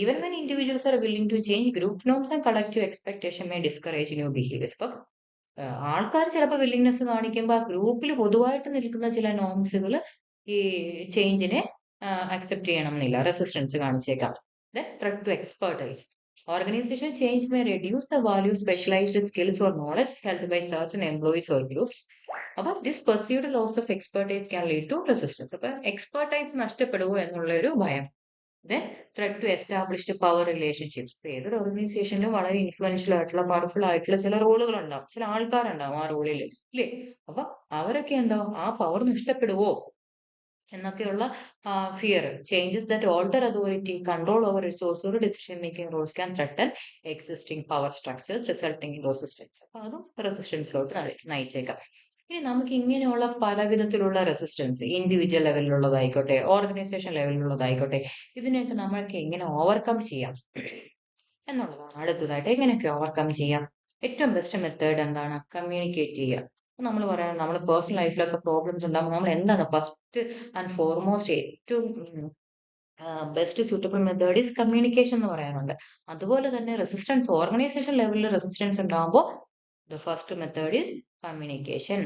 Even when individuals are willing to change, group norms and collective expectation may discourage new behaviors. അപ്പം ആൾക്കാർ ചിലപ്പോൾ വില്ലിങ്നെസ് കാണിക്കുമ്പോൾ ആ ഗ്രൂപ്പിൽ പൊതുവായിട്ട് നിൽക്കുന്ന ചില നോംസുകൾ ഈ ചേഞ്ചിനെ അക്സെപ്റ്റ് ചെയ്യണം എന്നില്ല, resistance കാണിച്ചേക്കാം. Threat to expertise. Organization change may reduce the value of specialized skills or knowledge held by certain employees or groups. അപ്പൊ this perceived loss of expertise can lead to resistance. അപ്പൊ expertise നഷ്ടപ്പെടുമോ എന്നുള്ള ഒരു ഭയം. Then threat to established power relationships. ഏതൊരു ഓർഗനൈസേഷനിലും വളരെ influential ആയിട്ടുള്ള, powerful ആയിട്ടുള്ള ചില റോളുകൾ ഉണ്ടാവും, ചില ആൾക്കാരുണ്ടാവും ആ റോളിൽ, ഇല്ലേ? അപ്പൊ അവരൊക്കെ എന്താവും, ആ പവർ നഷ്ടപ്പെടുവോ എന്നൊക്കെയുള്ള fear. Changes that alter authority, control over resource or decision making roles can threaten existing power structures, resulting in resistance. അപ്പൊ അതും റെസിസ്റ്റൻസിലോട്ട് നയിച്ചേക്കാം. ഇനി നമുക്ക് ഇങ്ങനെയുള്ള പല വിധത്തിലുള്ള റെസിസ്റ്റൻസ്, ഇൻഡിവിജ്വൽ ലെവലിലുള്ളതായിക്കോട്ടെ, ഓർഗനൈസേഷൻ ലെവലിലുള്ളതായിക്കോട്ടെ, ഇതിനെയൊക്കെ നമ്മൾക്ക് എങ്ങനെ ഓവർകം ചെയ്യാം എന്നുള്ളതാണ് അടുത്തതായിട്ട്. എങ്ങനെയൊക്കെ ഓവർകം ചെയ്യാം? ഏറ്റവും ബെസ്റ്റ് മെത്തേഡ് എന്താണ്? കമ്മ്യൂണിക്കേറ്റ് ചെയ്യുക. നമ്മൾ പറയാം നമ്മൾ പേഴ്സണൽ ലൈഫിലൊക്കെ പ്രോബ്ലംസ് ഉണ്ടാകുമ്പോൾ നമ്മൾ എന്താണ് ഫസ്റ്റ് ആൻഡ് ഫോർമോസ്റ്റ് ഏറ്റവും best suitable method is communication എന്ന് പറയാറുണ്ട്. അതുപോലെ തന്നെ റെസിസ്റ്റൻസ് ഓർഗനൈസേഷൻ ലെവലിൽ റെസിസ്റ്റൻസ് ഉണ്ടാകുമ്പോൾ the first method is communication.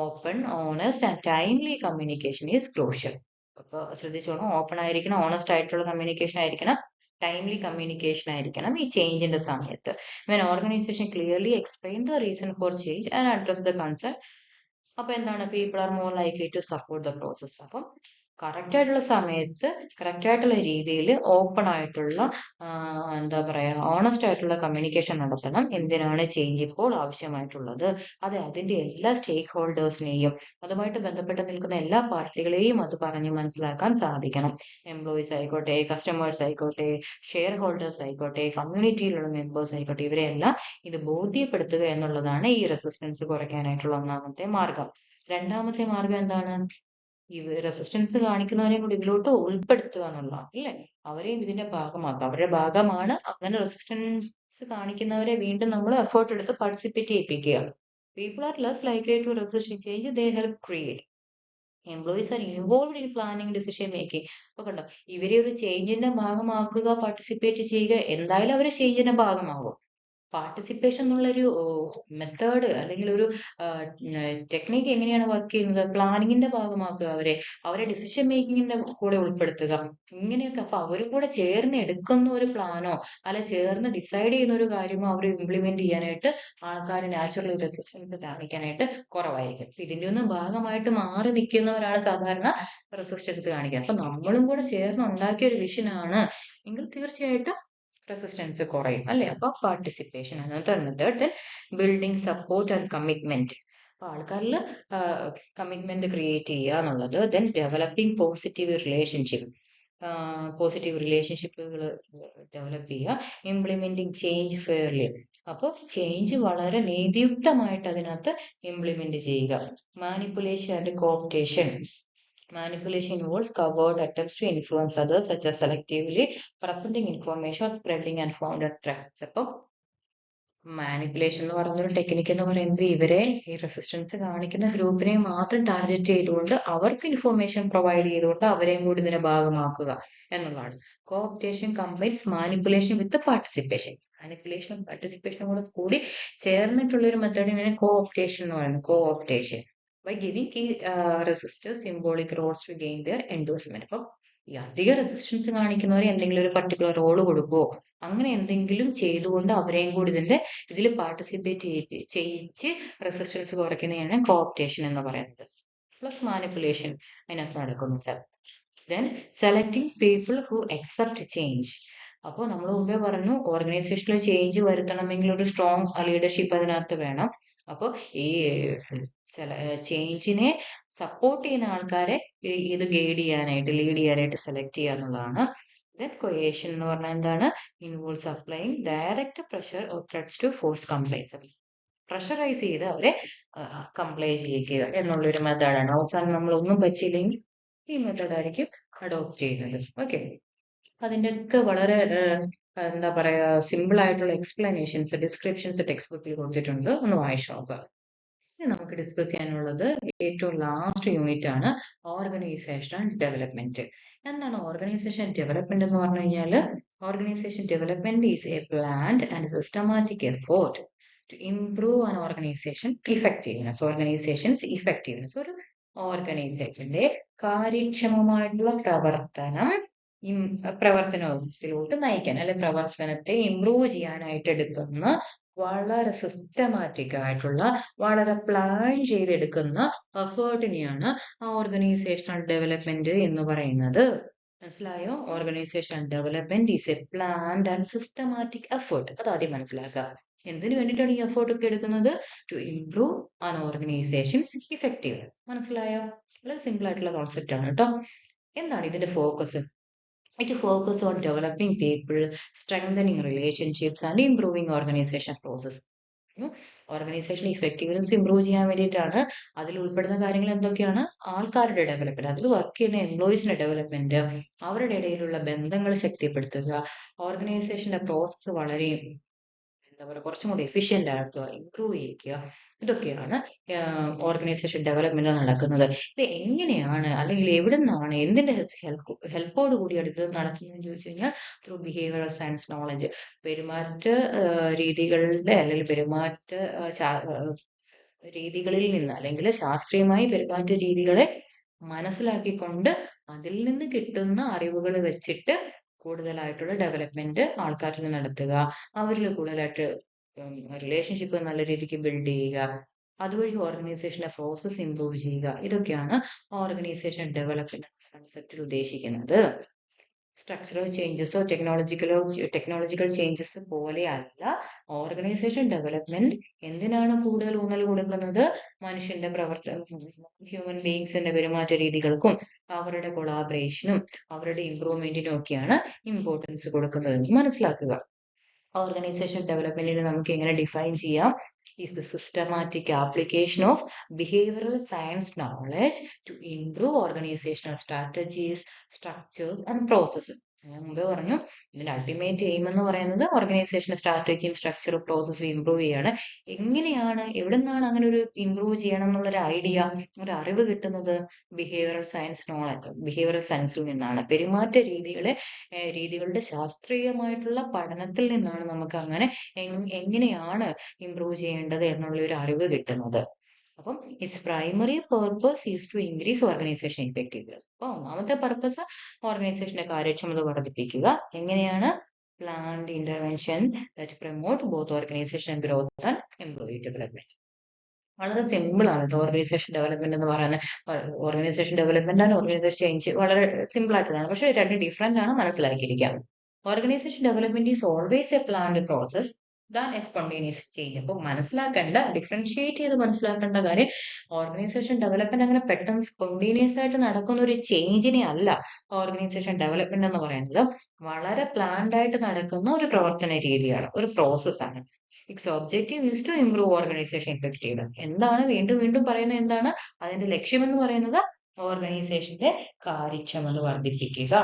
Open, honest and timely communication is crucial. അപ്പോൾ ശ്രദ്ധിച്ചോണം, ഓപ്പൺ ആയിരിക്കണം, ഓണസ്റ്റ് ആയിട്ടുള്ള കമ്മ്യൂണിക്കേഷൻ ആയിരിക്കണം, ടൈംലി കമ്മ്യൂണിക്കേഷൻ ആയിരിക്കണം ഈ ചേഞ്ചിന്റെ സമയത്ത്. When organisation clearly explain the reason for change and address the concern, അപ്പൊ എന്താണ്, people are more likely to support the process. അപ്പം കറക്റ്റ് ആയിട്ടുള്ള സമയത്ത് കറക്റ്റ് ആയിട്ടുള്ള രീതിയിൽ ഓപ്പൺ ആയിട്ടുള്ള എന്താ പറയാ ഓണസ്റ്റ് ആയിട്ടുള്ള കമ്മ്യൂണിക്കേഷൻ നടത്തണം. എന്തിനാണ് ചേഞ്ച് ഇപ്പോൾ ആവശ്യമായിട്ടുള്ളത്, അത് അതിന്റെ എല്ലാ സ്റ്റേക്ക് ഹോൾഡേഴ്സിനെയും അതുമായിട്ട് ബന്ധപ്പെട്ട് നിൽക്കുന്ന എല്ലാ പാർട്ടികളെയും അത് പറഞ്ഞ് മനസ്സിലാക്കാൻ സാധിക്കണം. എംപ്ലോയീസ് ആയിക്കോട്ടെ, കസ്റ്റമേഴ്സ് ആയിക്കോട്ടെ, ഷെയർ ഹോൾഡേഴ്സ് ആയിക്കോട്ടെ, കമ്മ്യൂണിറ്റിയിലുള്ള മെമ്പേഴ്സ് ആയിക്കോട്ടെ, ഇവരെയെല്ലാം ഇത് ബോധ്യപ്പെടുത്തുക എന്നുള്ളതാണ് ഈ റെസിസ്റ്റൻസ് കുറയ്ക്കാനായിട്ടുള്ള ഒന്നാമത്തെ മാർഗം. രണ്ടാമത്തെ മാർഗം എന്താണ്? ഈ റെസിസ്റ്റൻസ് കാണിക്കുന്നവരെ കൂടി ഇതിലോട്ട് ഉൾപ്പെടുത്തുക എന്നുള്ളതാണ്, അല്ലേ? അവരെയും ഇതിന്റെ ഭാഗമാക്കുക. അവരുടെ ഭാഗമാണ്. അങ്ങനെ റെസിസ്റ്റൻസ് കാണിക്കുന്നവരെ വീണ്ടും നമ്മൾ എഫേർട്ട് എടുത്ത് പാർട്ടിസിപ്പേറ്റ് ചെയ്യിപ്പിക്കുക. People are less likely to resist change, they help create. Employees are involved in planning, decision making. അപ്പൊ കണ്ടോ, ഇവരെ ഒരു ചേഞ്ചിന്റെ ഭാഗമാക്കുക, പാർട്ടിസിപ്പേറ്റ് ചെയ്യുക, എന്തായാലും അവർ ചേഞ്ചിന്റെ ഭാഗമാകും. പാർട്ടിസിപ്പേഷൻ എന്നുള്ളൊരു മെത്തേഡ് അല്ലെങ്കിൽ ഒരു ടെക്നിക്ക് എങ്ങനെയാണ് വർക്ക് ചെയ്യുന്നത്? പ്ലാനിങ്ങിന്റെ ഭാഗമാക്കുക അവരെ, അവരെ ഡിസിഷൻ മേക്കിങ്ങിന്റെ കൂടെ ഉൾപ്പെടുത്തുക. ഇങ്ങനെയൊക്കെ അപ്പൊ അവരും കൂടെ ചേർന്ന് എടുക്കുന്ന ഒരു പ്ലാനോ അല്ലെ ചേർന്ന് ഡിസൈഡ് ചെയ്യുന്ന ഒരു കാര്യമോ അവർ ഇംപ്ലിമെന്റ് ചെയ്യാനായിട്ട് ആൾക്കാർ നാച്ചുറൽ റെസിസ്റ്റൻസ് കാണിക്കാനായിട്ട് കുറവായിരിക്കും. ഇതിന്റെ ഒന്നും ഭാഗമായിട്ട് മാറി നിൽക്കുന്നവരാണ് സാധാരണ റെസിസ്റ്റൻസ് കാണിക്കുക. അപ്പൊ നമ്മളും കൂടെ ചേർന്ന് ഉണ്ടാക്കിയ ഒരു വിഷനാണ് എങ്കിൽ തീർച്ചയായിട്ടും റെസിസ്റ്റൻസ് കുറയും, അല്ലെ? അപ്പൊ participation another method. Then building support and commitment. അപ്പൊ ആൾക്കാരിൽ കമ്മിറ്റ്മെന്റ് ക്രിയേറ്റ് ചെയ്യുക എന്നുള്ളത്. ദെൻ ഡെവലപ്പിംഗ് പോസിറ്റീവ് റിലേഷൻഷിപ്പുകൾ ഡെവലപ്പ് ചെയ്യുക. Implementing change fairly. അപ്പോൾ ചേഞ്ച് വളരെ നീതിയുക്തമായിട്ട് അതിനകത്ത് ഇംപ്ലിമെന്റ് ചെയ്യുക. Manipulation and cooptation. Manipulation involves covert attempts to influence others, such as selectively presenting information or spreading unfounded threats. അപ്പം മാനിപ്പുലേഷൻ എന്ന് പറയുന്ന ഒരു ടെക്നിക്ക് എന്ന് പറയുന്നത് ഇവരെ ഈ റെസിസ്റ്റൻസ് കാണിക്കുന്ന ഗ്രൂപ്പിനെ മാത്രം ടാർഗറ്റ് ചെയ്തുകൊണ്ട് അവർക്ക് ഇൻഫോർമേഷൻ പ്രൊവൈഡ് ചെയ്തുകൊണ്ട് അവരെയും കൂടി ഇതിന്റെ ഭാഗമാക്കുക എന്നുള്ളതാണ്. കോഓപ്റ്റേഷൻ കമ്പൈൻസ് മാനിപ്പുലേഷൻ വിത്ത് പാർട്ടിസിപ്പേഷൻ. മാനിപ്പുലേഷനും പാർട്ടിസിപ്പേഷനും കൂടി ചേർന്നിട്ടുള്ള ഒരു മെത്തേഡിനാണ് കോഓപ്റ്റേഷൻ എന്ന് പറയുന്നത്. കോഓപ്റ്റേഷൻ by giving key resistors symbolic roles to gain their endorsement. അപ്പം ഈ അധിക റെസിസ്റ്റൻസ് കാണിക്കുന്നവരെ എന്തെങ്കിലും ഒരു പർട്ടിക്കുലർ റോള് കൊടുക്കുവോ അങ്ങനെ എന്തെങ്കിലും ചെയ്തുകൊണ്ട് അവരെയും കൂടി ഇതിൽ പാർട്ടിസിപ്പേറ്റ് ചെയ്യിച്ച് റെസിസ്റ്റൻസ് കുറയ്ക്കുന്നതാണ് കോഓപ്റ്റേഷൻ എന്ന് പറയുന്നത്. പ്ലസ് മാനിപ്പുലേഷൻ അതിനകത്ത് നടക്കുന്നുണ്ട്. Then selecting people who accept change. അപ്പോൾ നമ്മൾ മുമ്പേ പറഞ്ഞു ഓർഗനൈസേഷനിൽ ചേഞ്ച് വരുത്തണമെങ്കിൽ ഒരു സ്ട്രോങ് ലീഡർഷിപ്പ് അതിനകത്ത് വേണം. അപ്പോൾ ഈ ചേഞ്ചിനെ സപ്പോർട്ട് ചെയ്യുന്ന ആൾക്കാരെ ഇത് ലീഡ് ചെയ്യാനായിട്ട് സെലക്ട് ചെയ്യുക എന്നുള്ളതാണ്. ദെൻ കൊയേഷൻ എന്ന് പറഞ്ഞാൽ എന്താണ്? Involves applying direct pressure or threats to force compliance. Pressurise ചെയ്ത് അവരെ കംപ്ലൈ ചെയ്യിക്കുക എന്നുള്ളൊരു മെത്തേഡാണ്. അവസാനം നമ്മൾ ഒന്നും പറ്റിയില്ലെങ്കിൽ ഈ മെത്തേഡ് ആയിരിക്കും അഡോപ്റ്റ് ചെയ്യുന്നത്. ഓക്കെ, അതിൻ്റെ ഒക്കെ വളരെ എന്താ പറയാ സിമ്പിൾ ആയിട്ടുള്ള എക്സ്പ്ലനേഷൻസ് ഡിസ്ക്രിപ്ഷൻസ് ടെക്സ്റ്റ് ബുക്കിൽ കൊടുത്തിട്ടുണ്ട്, ഒന്ന് വായിച്ചു നോക്കുക. ഇനി നമുക്ക് ഡിസ്കസ് ചെയ്യാനുള്ളത് ഏറ്റവും ലാസ്റ്റ് യൂണിറ്റ് ആണ്, ഓർഗനൈസേഷണൽ ഡെവലപ്മെന്റ്. എന്താണ് ഓർഗനൈസേഷൻ ഡെവലപ്മെന്റ് എന്ന് പറഞ്ഞു കഴിഞ്ഞാൽ? Organisation development is a planned and systematic effort to improve an organisation effectiveness. Organisation's effectiveness, ഒരു ഓർഗനൈസേഷന്റെ കാര്യക്ഷമമായിട്ടുള്ള പ്രവർത്തനത്തിലോട്ട് നയിക്കാൻ അല്ലെ പ്രവർത്തനത്തെ ഇംപ്രൂവ് ചെയ്യാനായിട്ട് എടുക്കുന്ന വളരെ സിസ്റ്റമാറ്റിക് ആയിട്ടുള്ള വളരെ പ്ലാൻ ചെയ്തെടുക്കുന്ന എഫേർട്ടിനെയാണ് ഓർഗനൈസേഷണൽ ഡെവലപ്മെന്റ് എന്ന് പറയുന്നത്. മനസ്സിലായോ? Organisational development is a planned and systematic effort. അത് ആദ്യം മനസ്സിലാക്കുക. എന്തിനു വേണ്ടിയിട്ടാണ് ഈ എഫേർട്ട് ഒക്കെ എടുക്കുന്നത്? To improve an organisation's effectiveness. മനസ്സിലായോ? വളരെ സിമ്പിൾ ആയിട്ടുള്ള കോൺസെപ്റ്റ് ആണ് കേട്ടോ. എന്താണ് ഇതിന്റെ focus? It focuses on developing people, strengthening relationships and improving organization process. Organisation effectiveness improve ചെയ്യാൻ വേണ്ടിയിട്ടാണ്. അതിൽ ഉൾപ്പെടുന്ന കാര്യങ്ങൾ എന്തൊക്കെയാണ്? ആൾക്കാരുടെ ഡെവലപ്മെന്റ്, അതിൽ വർക്ക് ചെയ്യുന്ന എംപ്ലോയീസിന്റെ ഡെവലപ്മെന്റ്, അവരുടെ ഇടയിലുള്ള ബന്ധങ്ങൾ ശക്തിപ്പെടുത്തുക, ഓർഗനൈസേഷന്റെ പ്രോസസ്സ് വളരെ എന്താ പറയുക കുറച്ചും കൂടി എഫിഷ്യൻ്റ് ആക്കുക, ഇമ്പ്രൂവ് ചെയ്യിക്കുക. ഇതൊക്കെയാണ് ഓർഗനൈസേഷൻ ഡെവലപ്മെന്റ് നടക്കുന്നത്. ഇത് എങ്ങനെയാണ് അല്ലെങ്കിൽ എവിടെ നിന്നാണ് എന്തിന്റെ ഹെൽപ്പോട് കൂടിയാണ് ഇത് നടക്കുന്നതെന്ന് ചോദിച്ചു കഴിഞ്ഞാൽ ത്രൂ ബിഹേവിയറൽ സയൻസ് നോളജ്. പെരുമാറ്റ രീതികളുടെ അല്ലെങ്കിൽ പെരുമാറ്റ രീതികളിൽ നിന്ന് അല്ലെങ്കിൽ ശാസ്ത്രീയമായി പെരുമാറ്റ രീതികളെ മനസ്സിലാക്കിക്കൊണ്ട് അതിൽ നിന്ന് കിട്ടുന്ന അറിവുകൾ വെച്ചിട്ട് കൂടുതലായിട്ടുള്ള ഡെവലപ്മെന്റ് ആൾക്കാരിൽ നടത്തുക, അവരിൽ കൂടുതലായിട്ട് റിലേഷൻഷിപ്പ് നല്ല രീതിക്ക് ബിൽഡ് ചെയ്യുക, അതുവഴി ഓർഗനൈസേഷന്റെ പ്രോസസ് ഇംപ്രൂവ് ചെയ്യുക. ഇതൊക്കെയാണ് ഓർഗനൈസേഷൻ ഡെവലപ്മെന്റ് കൺസെപ്റ്റിൽ ഉദ്ദേശിക്കുന്നത്. സ്ട്രക്ചറൽ ചേഞ്ചസോ ടെക്നോളജിക്കൽ ചേഞ്ചസ് പോലെയല്ല ഓർഗനൈസേഷൻ ഡെവലപ്മെന്റ്. എന്തിനാണ് കൂടുതൽ ഊന്നൽ കൊടുക്കുന്നത്? മനുഷ്യന്റെ ഹ്യൂമൻ ബീയിങ്സിന്റെ പെരുമാറ്റ രീതികൾക്കും അവരുടെ കൊളാബറേഷനും അവരുടെ ഇംപ്രൂവ്മെന്റിനും ഒക്കെയാണ് ഇമ്പോർട്ടൻസ് കൊടുക്കുന്നതെന്ന് മനസ്സിലാക്കുക. ഓർഗനൈസേഷൻ ഡെവലപ്മെന്റിനെ നമുക്ക് എങ്ങനെ ഡിഫൈൻ ചെയ്യാം? is the systematic application of behavioral science knowledge to improve organizational strategies, structures and processes. ഞാൻ മുമ്പേ പറഞ്ഞു ഇതിന്റെ അൾട്ടിമേറ്റ് എയിം എന്ന് പറയുന്നത് ഓർഗനൈസേഷൻ സ്ട്രാറ്റജിയും സ്ട്രക്ചറും പ്രോസസ്സും ഇംപ്രൂവ് ചെയ്യാണ്. എങ്ങനെയാണ്, എവിടെ നിന്നാണ് അങ്ങനെ ഒരു ഇംപ്രൂവ് ചെയ്യണം എന്നുള്ള ഒരു ഐഡിയ, ഒരു അറിവ് കിട്ടുന്നത്? ബിഹേവിയറൽ സയൻസിൽ നിന്നാണ്. പെരുമാറ്റ രീതികളുടെ ശാസ്ത്രീയമായിട്ടുള്ള പഠനത്തിൽ നിന്നാണ് നമുക്ക് അങ്ങനെ എങ്ങനെയാണ് ഇംപ്രൂവ് ചെയ്യേണ്ടത് എന്നുള്ള ഒരു അറിവ് കിട്ടുന്നത്. അപ്പം its primary purpose is to increase organisation effectiveness. അപ്പോൾ ഒന്നാമത്തെ പർപ്പസ് ഓർഗനൈസേഷന്റെ കാര്യക്ഷമത വർദ്ധിപ്പിക്കുക. എങ്ങനെയാണ്? Planned intervention that promote both organisation growth and employee development. വളരെ സിമ്പിൾ ആണ് ഓർഗനൈസേഷൻ ഡെവലപ്മെന്റ് എന്ന് പറയുന്നത്. Organisation development and organisation change വളരെ സിമ്പിൾ ആയിട്ടുള്ളതാണ്, പക്ഷെ രണ്ട് ഡിഫറെന്റ് ആണ്, മനസ്സിലാക്കിയിരിക്കാം. Organisation development is always a planned process than a spontaneous change. അപ്പൊ മനസ്സിലാക്കേണ്ട, ഡിഫറൻഷിയേറ്റ് ചെയ്ത് മനസ്സിലാക്കേണ്ട കാര്യം, ഓർഗനൈസേഷൻ ഡെവലപ്മെന്റ് അങ്ങനെ പെട്ടെന്ന് സ്പോണ്ടേനിയസ് ആയിട്ട് നടക്കുന്ന ഒരു ചേഞ്ചിനെ അല്ല ഓർഗനൈസേഷൻ ഡെവലപ്മെന്റ് എന്ന് പറയുന്നത്. വളരെ പ്ലാൻഡ് ആയിട്ട് നടക്കുന്ന ഒരു പ്രവർത്തന രീതിയാണ്, ഒരു പ്രോസസ്സാണ്. Its objective is to improve organisation effectiveness. എന്താണ് വീണ്ടും വീണ്ടും പറയുന്നത്? എന്താണ് അതിന്റെ ലക്ഷ്യം എന്ന് പറയുന്നത്? ഓർഗനൈസേഷന്റെ കാര്യക്ഷമത വർദ്ധിപ്പിക്കുക.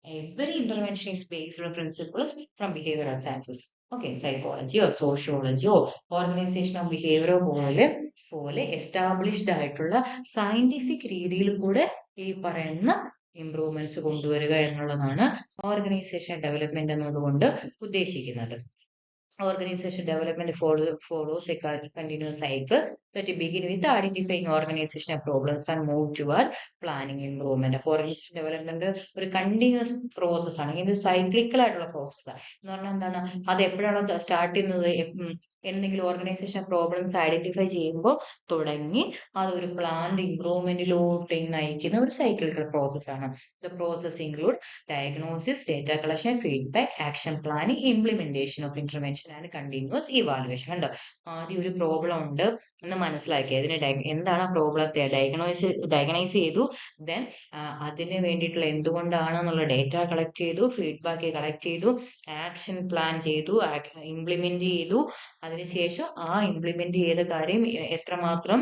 Every intervention is based on principles from behavioral sciences. Okay, സൈക്കോളജിയോ സോഷ്യോളജിയോ ഓർഗനൈസേഷനോ ബിഹേവിയറോ പോലെ എസ്റ്റാബ്ലിഷ്ഡ് ആയിട്ടുള്ള സയന്റിഫിക് രീതിയിൽ കൂടെ ഈ പറയുന്ന ഇംപ്രൂവ്മെന്റ്സ് കൊണ്ടുവരിക എന്നുള്ളതാണ് ഓർഗനൈസേഷൻ ഡെവലപ്മെന്റ് എന്നതുകൊണ്ട് ഉദ്ദേശിക്കുന്നത്. Organization development follows a continuous cycle that begin with identifying organizational problems and move toward planning improvement. Organization development ഒരു കണ്ടിന്യൂസ് പ്രോസസ് ആണ്, ഇത് സൈക്ലിക്കൽ ആയിട്ടുള്ള പ്രോസസ് ആണ്. എന്ന് പറഞ്ഞാൽ എന്താണ്? അത് എപ്പോഴാണോ സ്റ്റാർട്ട് ചെയ്യുന്നത്? എന്തെങ്കിലും ഓർഗനൈസേഷൻ പ്രോബ്ലംസ് ഐഡന്റിഫൈ ചെയ്യുമ്പോൾ തുടങ്ങി അതൊരു പ്ലാൻഡ് ഇംപ്രൂവ്മെന്റിലോട്ട് നയിക്കുന്ന ഒരു സൈക്ലിക്കൽ പ്രോസസ് ആണ്. The process include diagnosis, data collection, feedback, action planning, implementation of intervention and continuous evaluation. കണ്ടോ, ആദ്യം ഒരു പ്രോബ്ലം ഉണ്ട് എന്ന് മനസ്സിലാക്കി, അതിന് എന്താണ് ആ പ്രോബ്ലത്തെ ഡയഗ്നൈസ് ചെയ്തു, ദെൻ അതിന് വേണ്ടിയിട്ടുള്ള എന്തുകൊണ്ടാണെന്നുള്ള ഡേറ്റ കളക്ട് ചെയ്തു, ഫീഡ്ബാക്ക് കളക്ട് ചെയ്തു, ആക്ഷൻ പ്ലാൻ ചെയ്തു, ഇംപ്ലിമെന്റ് ചെയ്തു. അതിനുശേഷം ആ ഇംപ്ലിമെന്റ് ചെയ്ത കാര്യം എത്രമാത്രം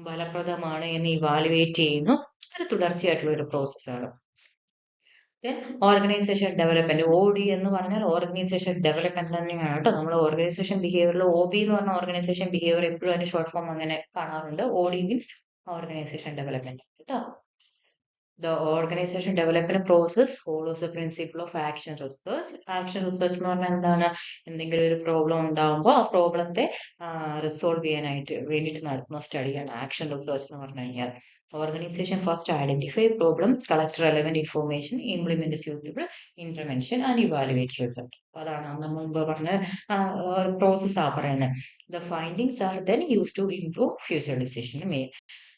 ഫലപ്രദമാണ് എന്ന് ഇവാലുവേറ്റ് ചെയ്യുന്നു. ഒരു തുടർച്ചയായിട്ടുള്ള ഒരു പ്രോസസ്സാണ്. ഓർഗനൈസേഷൻ ഡെവലപ്മെന്റ്, OD എന്ന് പറഞ്ഞാൽ ഓർഗനൈസേഷൻ ഡെവലപ്മെന്റ് തന്നെയാണ് കേട്ടോ. നമ്മൾ ഓർഗനൈസേഷൻ ബിഹേവിയറിൽ OB എന്ന് പറഞ്ഞ ഓർഗനൈസേഷൻ ബിഹേവിയർ എപ്പോഴും അതിന്റെ ഷോർട്ട് ഫോം അങ്ങനെ കാണാറുണ്ട്. OD മീൻസ് ഓർഗനൈസേഷൻ ഡെവലപ്മെന്റ് കേട്ടോ. The organization development process follows the principle of action research. Action research എന്ന് പറഞ്ഞാൽ എന്താണ്? എന്തെങ്കിലും ഒരു പ്രോബ്ലം ഉണ്ടാകുമ്പോൾ ആ പ്രോബ്ലത്തെ റിസോൾവ് ചെയ്യാനായിട്ട് വേണ്ടിയിട്ട് നടത്തുന്ന സ്റ്റഡിയാണ് ആക്ഷൻ റിസർച്ച് എന്ന് പറഞ്ഞു കഴിഞ്ഞാൽ. Organization first identify problems, collect relevant information, implement suitable intervention and evaluate result. അതാണ് നമ്മൾ മുമ്പ് പറഞ്ഞ പ്രോസസ് ആ പറയുന്നത്. The findings are then used to improve future decision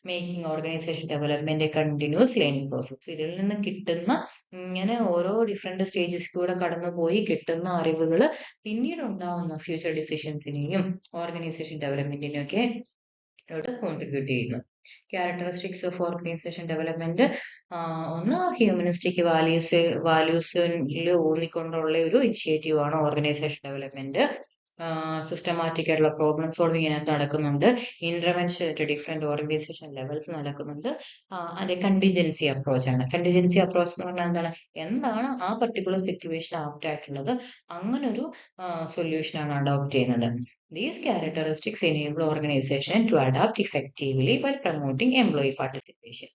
making. Organization development a continuous learning process. ഇതിൽ നിന്ന് കിട്ടുന്ന ഇങ്ങനെ ഓരോ ഡിഫറെന്റ് സ്റ്റേജസ് കൂടെ കടന്നുപോയി കിട്ടുന്ന അറിവുകൾ പിന്നീട് ഉണ്ടാവുന്ന ഫ്യൂച്ചർ ഡിസിഷൻസിനെയും ഓർഗനൈസേഷൻ ഡെവലപ്മെന്റിനെയും ഒക്കെ കോൺട്രിബ്യൂട്ട് ചെയ്യുന്നു. ക്യാരക്ടറിസ്റ്റിക്സ് ഓഫ് ഓർഗനൈസേഷൻ ഡെവലപ്മെന്റ്, ഒന്ന് ഹ്യൂമനിസ്റ്റിക് വാല്യൂസിൽ ഊന്നിക്കൊണ്ടുള്ള ഒരു ഇനിഷ്യേറ്റീവ് ആണ് ഓർഗനൈസേഷൻ ഡെവലപ്മെന്റ്. സിസ്റ്റമാറ്റിക് ആയിട്ടുള്ള പ്രോബ്ലം സോൾവിങ് ഇതിനകത്ത് നടക്കുന്നുണ്ട്. Intervention at different organisation levels നടക്കുന്നുണ്ട്. അതിന്റെ കണ്ടിജൻസി അപ്രോച്ച് ആണ്. കണ്ടിജൻസി അപ്രോച്ച് എന്ന് പറഞ്ഞാൽ എന്താണ് ആ പർട്ടിക്കുലർ സിറ്റുവേഷൻ ആപ്റ്റ് ആയിട്ടുള്ളത്, അങ്ങനെ ഒരു സൊല്യൂഷൻ ആണ് അഡോപ്റ്റ് ചെയ്യുന്നത്. These characteristics enable organization to adapt effectively while promoting employee participation.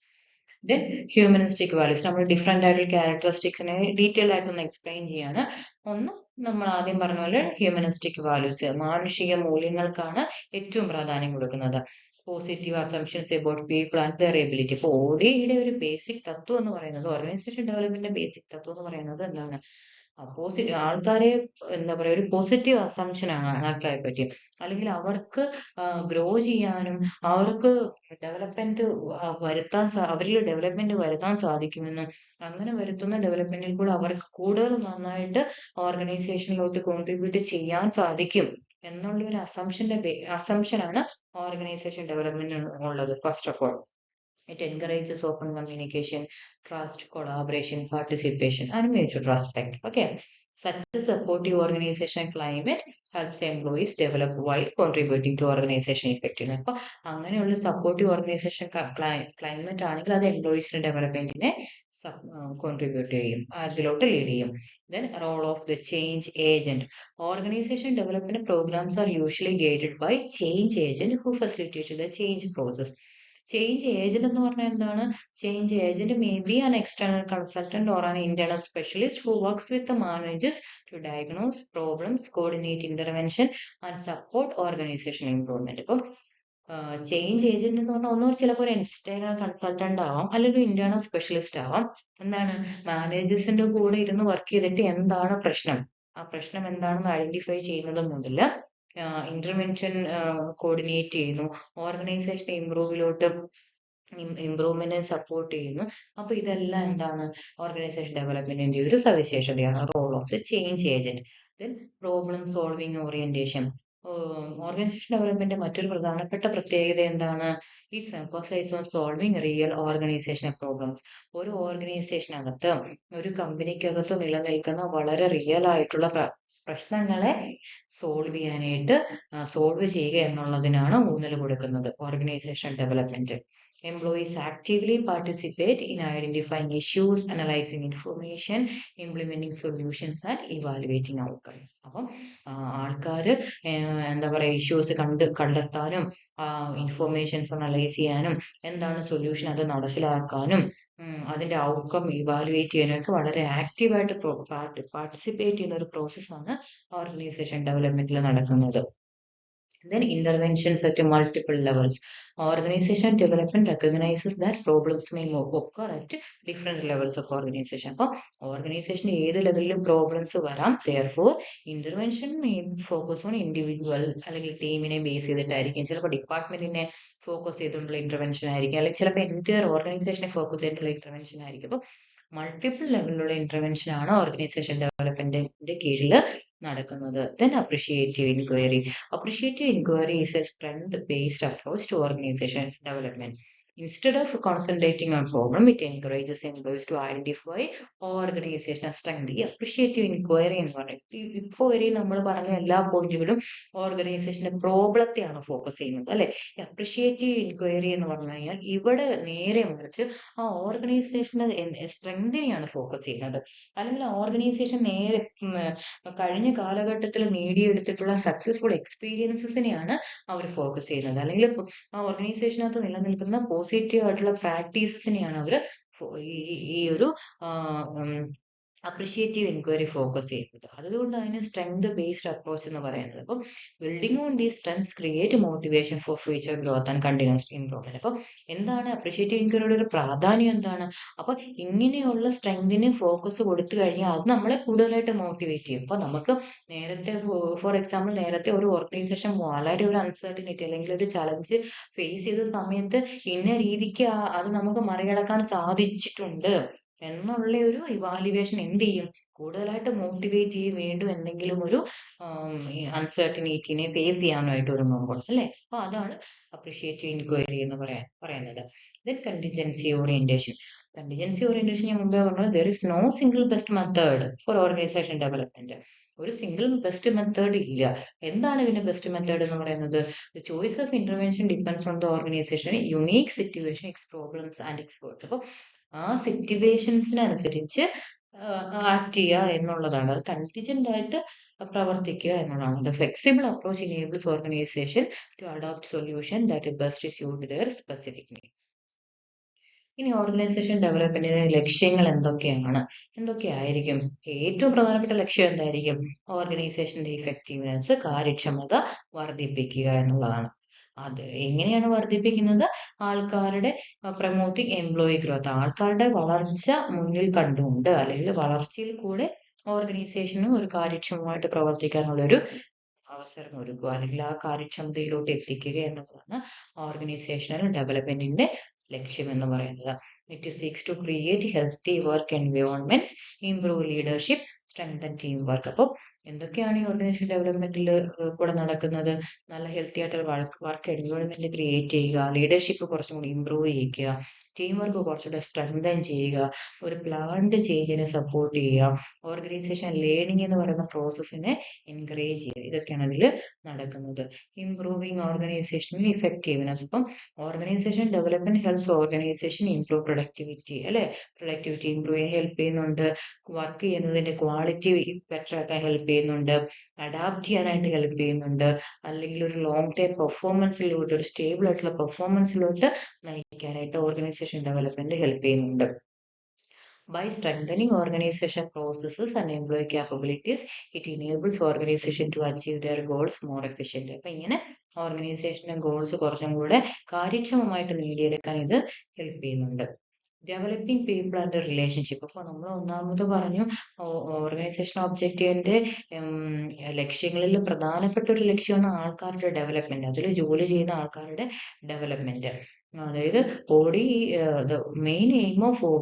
Then humanistic values, നമ്മൾ ഡിഫറെന്റ് ആയിട്ടുള്ള ക്യാരക്ടറിസ്റ്റിക്സിനെ ഡീറ്റെയിൽ ആയിട്ടൊന്ന് എക്സ്പ്ലെയിൻ ചെയ്യാണ്. ഒന്ന്, നമ്മൾ ആദ്യം പറഞ്ഞ പോലെ ഹ്യൂമനിസ്റ്റിക് വാല്യൂസ്, മാനുഷിക മൂല്യങ്ങൾക്കാണ് ഏറ്റവും പ്രാധാന്യം കൊടുക്കുന്നത്. Positive assumptions about people and their ability. ഇപ്പോൾ ODയുടെ ഒരു ബേസിക് തത്വം എന്ന് പറയുന്നത്, ഓർഗനൈസേഷൻ ഡെവലപ്മെന്റിന്റെ ബേസിക് തത്വം എന്ന് പറയുന്നത് എന്താണ്? ആൾക്കാരെ എന്താ പറയാ, ഒരു പോസിറ്റീവ് അസംഷൻ ആണ് ആൾക്കാരെ പറ്റി. അല്ലെങ്കിൽ അവർക്ക് ഗ്രോ ചെയ്യാനും അവർക്ക് ഡെവലപ്മെന്റ് അവരിൽ ഡെവലപ്മെന്റ് വരുത്താൻ സാധിക്കുമെന്നും, അങ്ങനെ വരുത്തുന്ന ഡെവലപ്മെന്റിൽ കൂടെ അവർക്ക് കൂടുതൽ നന്നായിട്ട് ഓർഗനൈസേഷനിലോട്ട് കോൺട്രിബ്യൂട്ട് ചെയ്യാൻ സാധിക്കും എന്നുള്ള ഒരു അസംഷനാണ് ഓർഗനൈസേഷൻ ഡെവലപ്മെന്റ് ഉള്ളത്. First of all, it encourages open communication, trust, collaboration, participation, and mutual respect. Okay. Such a supportive organization climate helps employees develop while contributing to organization effectiveness. അപ്പോൾ അങ്ങനെയുള്ള സപ്പോർട്ടീവ് ഓർഗനൈസേഷൻ ക്ലൈമറ്റ് ആണെങ്കിൽ അത് എംപ്ലോയീസിന്റെ ഡെവലപ്മെന്റിനെ contribute ചെയ്യും, അതിലോട്ട് lead ചെയ്യും. Then role of the change agent. Organization development programs are usually guided by change agent who facilitate the change process. Change agent എന്ന് പറഞ്ഞാൽ എന്താണ്? Change agent may be an external consultant or an internal specialist who works with the managers to diagnose problems, coordinate intervention and support organization improvement. ഇപ്പം change agent എന്ന് പറഞ്ഞാൽ ഒന്നും ചിലപ്പോൾ ഒരു external consultant ആവാം, അല്ലെങ്കിൽ ഇന്റേണൽ സ്പെഷ്യലിസ്റ്റ് ആവാം. എന്താണ്? മാനേജേഴ്സിന്റെ കൂടെ ഇരുന്ന് വർക്ക് ചെയ്തിട്ട് എന്താണ് പ്രശ്നം, ആ പ്രശ്നം എന്താണെന്ന് ഐഡന്റിഫൈ ചെയ്യുന്നത് മുതൽ ഇന്റർവെൻഷൻ കോർഡിനേറ്റ് ചെയ്യുന്നു, ഓർഗനൈസേഷൻ ഇംപ്രൂവ്മെന്റിനെ സപ്പോർട്ട് ചെയ്യുന്നു. അപ്പൊ ഇതെല്ലാം എന്താണ്? ഓർഗനൈസേഷൻ ഡെവലപ്മെന്റിന്റെ ഒരു സവിശേഷതയാണ്, role of the change agent. Then problem solving orientation. Organisation development മറ്റൊരു പ്രധാനപ്പെട്ട പ്രത്യേകത എന്താണ്? Its emphasise on solving real organisational problems. ഒരു ഓർഗനൈസേഷനകത്ത്, ഒരു കമ്പനിക്കകത്ത് നിലനിൽക്കുന്ന വളരെ റിയൽ ആയിട്ടുള്ള പ്രശ്നങ്ങളെ സോൾവ് ചെയ്യുക എന്നുള്ളതിനാണ് ഊന്നൽ കൊടുക്കുന്നത് organisation development. Employees actively participate in identifying issues, analyzing information, implementing solutions and evaluating outcomes. അപ്പം ആൾക്കാര് എന്താ പറയാ, ഇഷ്യൂസ് കണ്ടെത്താനും ഇൻഫോർമേഷൻസ് അനലൈസ് ചെയ്യാനും എന്താണ് സൊല്യൂഷൻ അത് നടപ്പിലാക്കാനും അതിന്റെ ഔട്ട്കം ഇവാലുവേറ്റ് ചെയ്യാനും ഒക്കെ വളരെ ആക്റ്റീവായിട്ട് പാർട്ടിസിപ്പേറ്റ് ചെയ്യുന്ന ഒരു പ്രോസസ്സാണ് ഓർഗനൈസേഷൻ ഡെവലപ്മെന്റിൽ നടക്കുന്നത്. Then interventions at multiple levels. Organization development recognizes that problems may occur at different levels of organization. അപ്പോൾ ഓർഗനൈസേഷൻ ഏത് ലെവലിലും പ്രോബ്ലംസ് വരാം. therefore intervention may focus on individual അല്ലെങ്കിൽ ടീമിനെ ബേസ് ചെയ്തിട്ടായിരിക്കും, ചിലപ്പോൾ ഡിപ്പാർട്ട്മെന്റിനെ ഫോക്കസ് ചെയ്തിട്ടുള്ള ഇന്റർവെൻഷൻ ആയിരിക്കും, അല്ലെങ്കിൽ ചിലപ്പോൾ എൻറ്റയർ ഓർഗനൈസേഷനെ ഫോക്കസ് ചെയ്തിട്ടുള്ള ഇന്റർവെൻഷൻ ആയിരിക്കും. അപ്പോൾ മൾട്ടിപ്പിൾ ലെവലിലുള്ള ഇന്റർവെൻഷൻ ആണ് ഓർഗനൈസേഷൻ ഡെവലപ്മെന്റിന്റെ കീഴിൽ നടക്കുന്നത്. Then appreciative inquiry. Appreciative inquiry is a strength-based approach to organization development. Instead of concentrating on problem, it encourages employees to identify organizational strength. ഈ appreciative inquiry എന്ന് പറയുന്നത് ഇപ്പോൾ വരെ നമ്മൾ പറഞ്ഞ എല്ലാ പോയിന്റുകളും ഓർഗനൈസേഷന്റെ പ്രോബ്ലത്തെയാണ് ഫോക്കസ് ചെയ്യുന്നത്, അല്ലെ? അപ്രിഷിയേറ്റീവ് ഇൻക്വയറി എന്ന് പറഞ്ഞു കഴിഞ്ഞാൽ ഇവിടെ നേരെ മറിച്ച് ആ ഓർഗനൈസേഷന്റെ സ്ട്രെങ്തിനെയാണ് ഫോക്കസ് ചെയ്യുന്നത്, അല്ലെങ്കിൽ ഓർഗനൈസേഷൻ നേരെ കഴിഞ്ഞ കാലഘട്ടത്തിൽ നേടിയെടുത്തിട്ടുള്ള സക്സസ്ഫുൾ എക്സ്പീരിയൻസസിനെയാണ് അവർ ഫോക്കസ് ചെയ്യുന്നത്, അല്ലെങ്കിൽ ആ ഓർഗനൈസേഷനകത്ത് നിലനിൽക്കുന്ന പോസിറ്റീവ് ആയിട്ടുള്ള പ്രാക്ടീസസിനെയാണ് അവർ ഈ ഒരു അപ്രിഷിയേറ്റീവ് എൻക്വയറി ഫോക്കസ് ചെയ്യുന്നത്. അതുകൊണ്ട് അതിന് സ്ട്രെങ്ത് ബേസ്ഡ് അപ്രോച്ച് എന്ന് പറയുന്നത്. അപ്പം building on these strengths create motivation for future growth and continuous improvement. അപ്പം എന്താണ് അപ്രിഷിയേറ്റീവ് എൻക്വയറിയുടെ ഒരു പ്രാധാന്യം എന്താണ്? അപ്പൊ ഇങ്ങനെയുള്ള സ്ട്രെങ്തിന് ഫോക്കസ് കൊടുത്തു കഴിഞ്ഞാൽ അത് നമ്മളെ കൂടുതലായിട്ട് മോട്ടിവേറ്റ് ചെയ്യും. അപ്പൊ നമുക്ക് നേരത്തെ, ഫോർ എക്സാമ്പിൾ, നേരത്തെ ഒരു ഓർഗനൈസേഷൻ വളരെ ഒരു അൺസർട്ടനിറ്റി അല്ലെങ്കിൽ ഒരു ചലഞ്ച് ഫേസ് ചെയ്ത സമയത്ത് ഇന്ന രീതിക്ക് അത് നമുക്ക് മറികടക്കാൻ സാധിച്ചിട്ടുണ്ട് എന്നുള്ള ഒരു ഇവാലുവേഷൻ എന്ത് ചെയ്യും? കൂടുതലായിട്ട് മോട്ടിവേറ്റ് ചെയ്യും, വീണ്ടും എന്തെങ്കിലും ഒരു അൺസർട്ടനിറ്റിനെ ഫേസ് ചെയ്യാനായിട്ട് ഒരുങ്ങുമ്പോൾ, അല്ലെ? അപ്പൊ അതാണ് അപ്രിഷിയേറ്റീവ് ഇൻക്വയറി എന്ന് പറയുന്നത്. Then contingency orientation. Contingency orientation ഞാൻ മുമ്പേ പറഞ്ഞത് there is no single best method for organisation development. ഒരു സിംഗിൾ ബെസ്റ്റ് മെത്തേഡ് ഇല്ല. എന്താണ് ഇതിന്റെ ബെസ്റ്റ് മെത്തേഡ് എന്ന് പറയുന്നത്? The choice of intervention depends on the organisation unique situation, its problems and experts. അപ്പോൾ ആ സിറ്റുവേഷൻസിനനുസരിച്ച് ആക്ട് ചെയ്യുക എന്നുള്ളതാണ്. അത് കണ്ടിജന്റ് ആയിട്ട് പ്രവർത്തിക്കുക എന്നുള്ളതാണ്. The flexible approach enables organisation to adopt solution that best suit their specific needs. ഇനി ഓർഗനൈസേഷൻ ഡെവലപ്മെന്റിന്റെ ലക്ഷ്യങ്ങൾ എന്തൊക്കെയായിരിക്കും? ഏറ്റവും പ്രധാനപ്പെട്ട ലക്ഷ്യം എന്തായിരിക്കും? ഓർഗനൈസേഷന്റെ ഇഫക്റ്റീവ്നെസ്, കാര്യക്ഷമത വർദ്ധിപ്പിക്കുക എന്നുള്ളതാണ്. അത് എങ്ങനെയാണ് വർദ്ധിപ്പിക്കുന്നത്? ആൾക്കാരുടെ പ്രൊമോട്ടിങ് എംപ്ലോയി ഗ്രോത്ത്, ആൾക്കാരുടെ വളർച്ച മുന്നിൽ കണ്ടുകൊണ്ട് അല്ലെങ്കിൽ വളർച്ചയിൽ കൂടെ ഓർഗനൈസേഷന് ഒരു കാര്യക്ഷമമായിട്ട് പ്രവർത്തിക്കാനുള്ള ഒരു അവസരം ഒരുക്കുക അല്ലെങ്കിൽ ആ കാര്യക്ഷമതയിലോട്ട് എത്തിക്കുക എന്നുള്ളതാണ് ഓർഗനൈസേഷണൽ ഡെവലപ്മെന്റിന്റെ ലക്ഷ്യം എന്ന് പറയുന്നത്. It seeks to create healthy work environments, improve leadership, strengthen team work. അപ്പോൾ എന്തൊക്കെയാണ് ഈ ഓർഗനൈസേഷൻ ഡെവലപ്മെന്റിൽ കൂടെ നടക്കുന്നത്? നല്ല ഹെൽത്തി ആയിട്ടുള്ള വർക്ക് എൻവയോൺമെന്റ് ക്രിയേറ്റ് ചെയ്യുക, ലീഡർഷിപ്പ് കുറച്ചും കൂടി ഇംപ്രൂവ് ചെയ്യിക്കുക, ടീം വർക്ക് കുറച്ചുകൂടെ സ്ട്രെങ്തൻ ചെയ്യുക, ഒരു പ്ലാൻഡ് ചേഞ്ചിനെ സപ്പോർട്ട് ചെയ്യുക, ഓർഗനൈസേഷൻ ലേണിംഗ് എന്ന് പറയുന്ന പ്രോസസ്സിനെ എൻകറേജ് ചെയ്യുക. ഇതൊക്കെയാണ് അതിൽ നടക്കുന്നത്. Improving organisational effectiveness. ഇപ്പം organisation development helps organisation improve productivity, അല്ലെ? പ്രൊഡക്ടിവിറ്റി ഇംപ്രൂവ് ചെയ്യാൻ ഹെൽപ്പ് ചെയ്യുന്നുണ്ട്, വർക്ക് ചെയ്യുന്നതിന്റെ ക്വാളിറ്റി ബെറ്റർ ആക്കാൻ ഹെൽപ്പ് ചെയ്യുന്നുണ്ട്, അഡാപ്റ്റ് ചെയ്യാനായിട്ട് ഹെൽപ്പ് ചെയ്യുന്നുണ്ട്, അല്ലെങ്കിൽ ഒരു ലോങ് ടൈം പെർഫോമൻസിലോട്ട്, ഒരു സ്റ്റേബിൾ ആയിട്ടുള്ള പെർഫോമൻസിലോട്ട് നയിക്കാനായിട്ട് ഓർഗനൈസേഷൻ ഡെവലപ്മെന്റ് ഹെൽപ്പ് ചെയ്യുന്നുണ്ട്. By strengthening organization processes and employee capabilities, it enables organization to achieve their goals more efficiently. അപ്പൊ ഇങ്ങനെ ഓർഗനൈസേഷന്റെ ഗോൾസ് കുറച്ചും കൂടെ കാര്യക്ഷമമായിട്ട് നേടിയെടുക്കാൻ ഇത് ഹെൽപ്പ് ചെയ്യുന്നുണ്ട്. Developing people and relationship. അപ്പോൾ നമ്മൾ ഒന്നാമത് പറഞ്ഞു ഓർഗനൈസേഷൻ ഒബ്ജക്റ്റീവിന്റെ ലക്ഷ്യങ്ങളിൽ പ്രധാനപ്പെട്ട ഒരു ലക്ഷ്യമാണ് ആൾക്കാരുടെ ഡെവലപ്മെന്റ്, അതിൽ ജോലി ചെയ്യുന്ന ആൾക്കാരുടെ ഡെവലപ്മെന്റ്. അതായത് OD, main aim of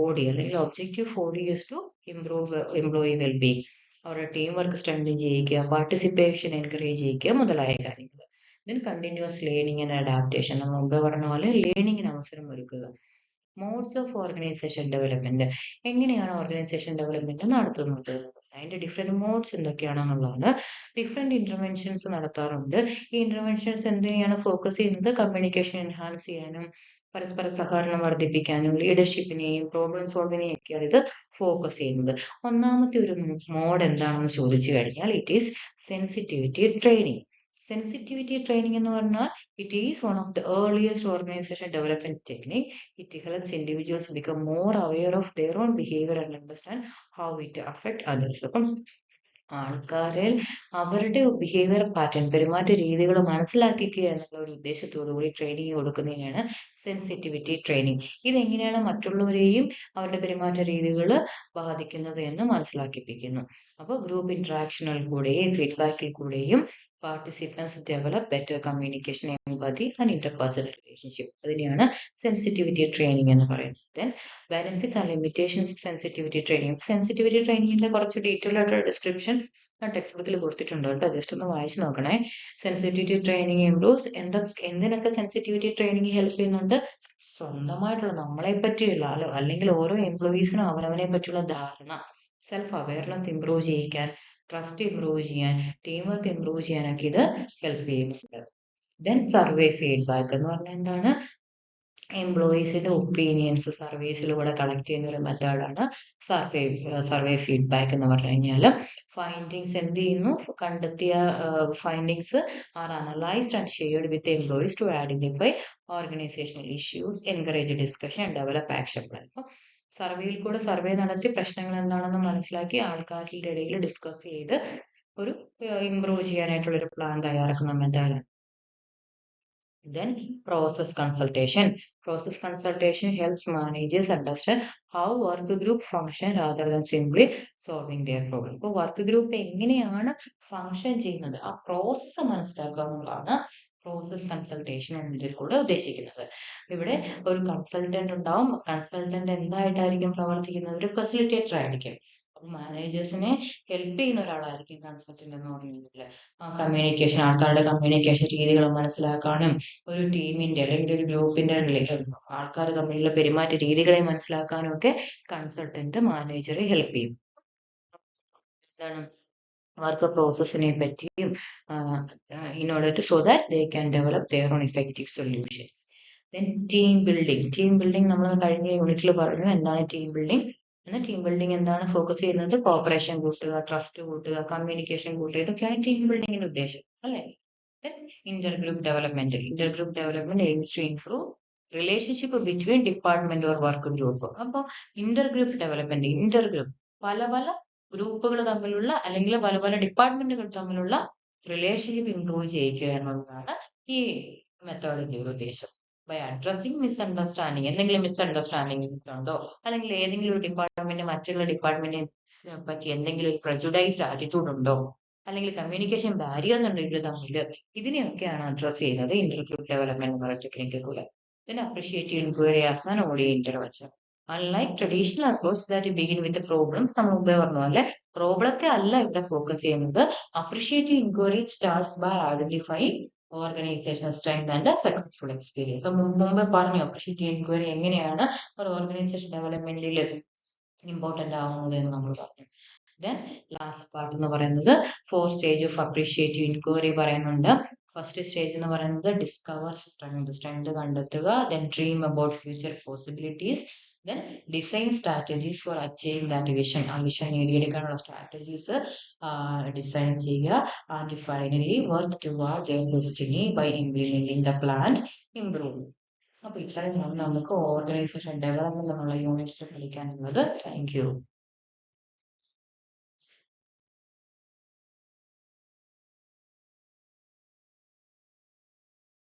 OD അല്ലെങ്കിൽ objective OD is to improve employee wellbeing, അവരുടെ ടീം വർക്ക് സ്ട്രെങ്തൻ ചെയ്യിക്കുക, പാർട്ടിസിപ്പേഷൻ എൻകറേജ് ചെയ്യിക്കുക മുതലായ കാര്യങ്ങൾ. Then continuous learning and adaptation, നമ്മൾ മുമ്പ് പറഞ്ഞ പോലെ ലേണിംഗിന് അവസരം ഒരുക്കുക. മോഡ്സ് ഓഫ് ഓർഗനൈസേഷൻ ഡെവലപ്മെന്റ്, എങ്ങനെയാണ് ഓർഗനൈസേഷൻ ഡെവലപ്മെന്റ് നടത്തുന്നത്? അതിന്റെ ഡിഫറെന്റ് മോഡ്സ് എന്തൊക്കെയാണെന്നുള്ളതാണ്. ഡിഫറെന്റ് ഇന്റർവെൻഷൻസ് നടത്താറുണ്ട്. ഈ ഇന്റർവെൻഷൻസ് എന്തിനെയാണ് ഫോക്കസ് ചെയ്യുന്നത്? കമ്മ്യൂണിക്കേഷൻ എൻഹാൻസ് ചെയ്യാനും പരസ്പര സഹകരണം വർദ്ധിപ്പിക്കാനും ലീഡർഷിപ്പിനെയും പ്രോബ്ലം സോൾവിനെയും ഒക്കെയാണ് ഇത് ഫോക്കസ് ചെയ്യുന്നത്. ഒന്നാമത്തെ ഒരു മോഡ് എന്താണെന്ന് ചോദിച്ചു കഴിഞ്ഞാൽ it is sensitivity training. Sensitivity training എന്ന് പറഞ്ഞാൽ it is one of the earliest organisation development technique. It helps individuals become more aware of their own behaviour and understand how it affect others. അപ്പം ആൾക്കാരിൽ അവരുടെ behaviour pattern, പെരുമാറ്റ രീതികൾ മനസ്സിലാക്കിക്കുക എന്നുള്ള ഒരു ഉദ്ദേശത്തോടു കൂടി ട്രെയിനിങ് കൊടുക്കുന്നതിനാണ് സെൻസിറ്റിവിറ്റി ട്രെയിനിങ്. ഇതെങ്ങനെയാണ് മറ്റുള്ളവരെയും അവരുടെ പെരുമാറ്റ രീതികൾ ബാധിക്കുന്നത് എന്ന് മനസ്സിലാക്കിപ്പിക്കുന്നു. അപ്പോൾ ഗ്രൂപ്പ് ഇന്ററാക്ഷനിൽ കൂടെയും ഫീഡ്ബാക്കിൽ കൂടെയും participants develop better communication, empathy and interpersonal relationship. അതിനെയാണ് സെൻസിറ്റിവിറ്റി ട്രെയിനിങ് എന്ന് പറയുന്നത്. Then benefits and limitations sensitivity training. Sensitivity ട്രെയിനിങ്ങിന്റെ കുറച്ച് ഡീറ്റെയിൽ ആയിട്ടുള്ള ഡിസ്ക്രിപ്ഷൻ ഞാൻ ടെക്സ്റ്റ് ബുക്കിൽ കൊടുത്തിട്ടുണ്ട് കേട്ടോ, ജസ്റ്റ് ഒന്ന് വായിച്ചു നോക്കണേ. സെൻസിറ്റിവിറ്റി ട്രെയിനിങ് ഇംപ്രൂവ്സ് എന്തിനൊക്കെ സെൻസിറ്റിവിറ്റി ട്രെയിനിങ് ഹെൽപ്പ് ചെയ്യുന്നുണ്ട്? സ്വന്തമായിട്ടുള്ള നമ്മളെ പറ്റിയുള്ള അല്ലെങ്കിൽ ഓരോ എംപ്ലോയീസിനും അവനവനെ പറ്റിയുള്ള ധാരണ, സെൽഫ് അവയർനെസ് ഇംപ്രൂവ് ചെയ്യിക്കാൻ, ട്രസ്റ്റ് ഇംപ്രൂവ് ചെയ്യാൻ, ടീം വർക്ക് ഇംപ്രൂവ് ചെയ്യാനൊക്കെ ഇത് ഹെൽപ്പ് ചെയ്യുന്നുണ്ട്. ദെൻ സർവേ ഫീഡ്ബാക്ക് എന്ന് പറഞ്ഞാൽ എന്താണ്? എംപ്ലോയീസിന്റെ ഒപ്പീനിയൻസ് സർവീസിലൂടെ കളക്ട് ചെയ്യുന്ന ഒരു മെത്തേഡാണ് സർവേ ഫീഡ്ബാക്ക് എന്ന് പറഞ്ഞു കഴിഞ്ഞാൽ. ഫൈൻഡിങ്സ് എന്ത് ചെയ്യുന്നു? കണ്ടെത്തിയ findings are analysed and shared with employees to identify organisational issues, encourage discussion and develop action plan. അപ്പോൾ സർവേയിൽ കൂടെ സർവേ നടത്തി പ്രശ്നങ്ങൾ എന്താണെന്ന് മനസ്സിലാക്കി ആൾക്കാരുടെ ഇടയിൽ ഡിസ്കസ് ചെയ്ത് ഒരു ഇംപ്രൂവ് ചെയ്യാനായിട്ടുള്ള ഒരു പ്ലാൻ തയ്യാറാക്കുന്ന മെത്തേഡാണ്. Then process consultation. Process consultation helps managers understand how work group function rather than simply solving their problem. ഇപ്പോൾ വർക്ക് ഗ്രൂപ്പ് എങ്ങനെയാണ് ഫങ്ഷൻ ചെയ്യുന്നത്, ആ പ്രോസസ്സ് മനസ്സിലാക്കുക എന്നുള്ളതാണ് പ്രോസസ് കൺസൾട്ടേഷൻ എന്നതിൽ കൂടെ ഉദ്ദേശിക്കുന്നത്. ഇവിടെ ഒരു കൺസൾട്ടന്റ് ഉണ്ടാവും. കൺസൾട്ടന്റ് എന്തായിട്ടായിരിക്കും പ്രവർത്തിക്കുന്നത്? ഒരു ഫെസിലിറ്റേറ്റർ ആയിരിക്കും. മാനേജേഴ്സിനെ ഹെൽപ്പ് ചെയ്യുന്ന ഒരാളായിരിക്കും കൺസൾട്ടന്റ് എന്ന് പറഞ്ഞിട്ടുണ്ടെങ്കിൽ കമ്മ്യൂണിക്കേഷൻ, ആൾക്കാരുടെ കമ്മ്യൂണിക്കേഷൻ രീതികൾ മനസ്സിലാക്കാനും ഒരു ടീമിന്റെ അല്ലെങ്കിൽ ഒരു ഗ്രൂപ്പിന്റെ ആൾക്കാർ തമ്മിലുള്ള പെരുമാറ്റ രീതികളെ മനസ്സിലാക്കാനും ഒക്കെ കൺസൾട്ടന്റ് മാനേജറെ ഹെൽപ്പ് ചെയ്യും. എന്താണ് വർക്ക് പ്രോസസ്സിനെ പറ്റിയും in order to so that they can develop their own effective solutions. Then team building നമ്മൾ കഴിഞ്ഞ യൂണിറ്റിൽ പറഞ്ഞു എന്താണ് ടീം ബിൽഡിംഗ്. ടീം ബിൽഡിംഗ് എന്താണ് ഫോക്കസ് ചെയ്യുന്നത്? കോപ്പറേഷൻ കൂട്ടുക, ട്രസ്റ്റ് കൂട്ടുക, കമ്മ്യൂണിക്കേഷൻ കൂട്ടുക, ഇതൊക്കെയാണ് ടീം ബിൽഡിങ്ങിന്റെ ഉദ്ദേശം അല്ലേ? Intergroup development aims to improve relationship between department or work group. അപ്പോൾ ഇന്റർഗ്രൂപ്പ് പല പല ഗ്രൂപ്പുകൾ തമ്മിലുള്ള അല്ലെങ്കിൽ പല പല ഡിപ്പാർട്ട്മെന്റുകൾ തമ്മിലുള്ള റിലേഷൻഷിപ്പ് ഇംപ്രൂവ് ചെയ്യുക എന്നുള്ളതാണ് ഈ മെത്തേഡിന്റെ ഒരു ഉദ്ദേശം. ബൈ അഡ്രസ്സിംഗ് മിസ്അണ്ടർസ്റ്റാൻഡിങ്, എന്തെങ്കിലും മിസ്അണ്ടർസ്റ്റാൻഡിങ് ഉണ്ടോ, അല്ലെങ്കിൽ ഏതെങ്കിലും ഒരു ഡിപ്പാർട്ട്മെന്റ് മറ്റുള്ള ഡിപ്പാർട്ട്മെന്റിനെ പറ്റി എന്തെങ്കിലും ഒരു പ്രജുഡൈസ്ഡ് ആറ്റിറ്റ്യൂഡ് ഉണ്ടോ, അല്ലെങ്കിൽ കമ്മ്യൂണിക്കേഷൻ ബാരിയേഴ്സ് ഉണ്ടോ ഇവർ തമ്മിൽ, ഇതിനെയൊക്കെയാണ് അഡ്രസ് ചെയ്യുന്നത് ഇന്റർഗ്രൂപ്പ് ഡെവലപ്മെന്റ് എന്ന ടെക്നിക്കിൽ കൂടെ. Then appreciative inquiry as an ODA intervention. Unlike traditional approach that begin with the problems, നമ്മൾ മുമ്പേ പറഞ്ഞ പോലെ പ്രോബ്ലത്തെ അല്ല ഇവിടെ ഫോക്കസ് ചെയ്യുന്നത്. Appreciative inquiry starts by identifying organisation strength and successful experience. മുമ്പേ പറഞ്ഞു അപ്രീഷിയേറ്റീവ് ഇൻക്വയറി എങ്ങനെയാണ് ഒരു ഓർഗനൈസേഷൻ ഡെവലപ്മെന്റിൽ ഇമ്പോർട്ടന്റ് ആവുന്നത് എന്ന് നമ്മൾ പറഞ്ഞു. ദെൻ ലാസ്റ്റ് പാർട്ട് എന്ന് പറയുന്നത് 4 സ്റ്റേജ് ഓഫ് അപ്രീഷിയേറ്റീവ് ഇൻക്വയറി പറയുന്നുണ്ട്. ഫസ്റ്റ് സ്റ്റേജ് എന്ന് പറയുന്നത് ഡിസ്കവർ സ്ട്രെങ്ത് കണ്ടെത്തുക, then dream about future possibilities, then design strategies for achieving that vision. ആ വിഷൻ നേടിയെടുക്കാനുള്ള സ്ട്രാറ്റജീസ് ഡിസൈൻ ചെയ്യുക. And finally work toward their destiny by implementing the plan improve. അപ്പൊ ഇത്രയും നമുക്ക് ഓർഗനൈസേഷൻ ഡെവലപ്മെന്റ് എന്നുള്ള യൂണിറ്റിൽ പഠിക്കാനുള്ളത്. Thank U.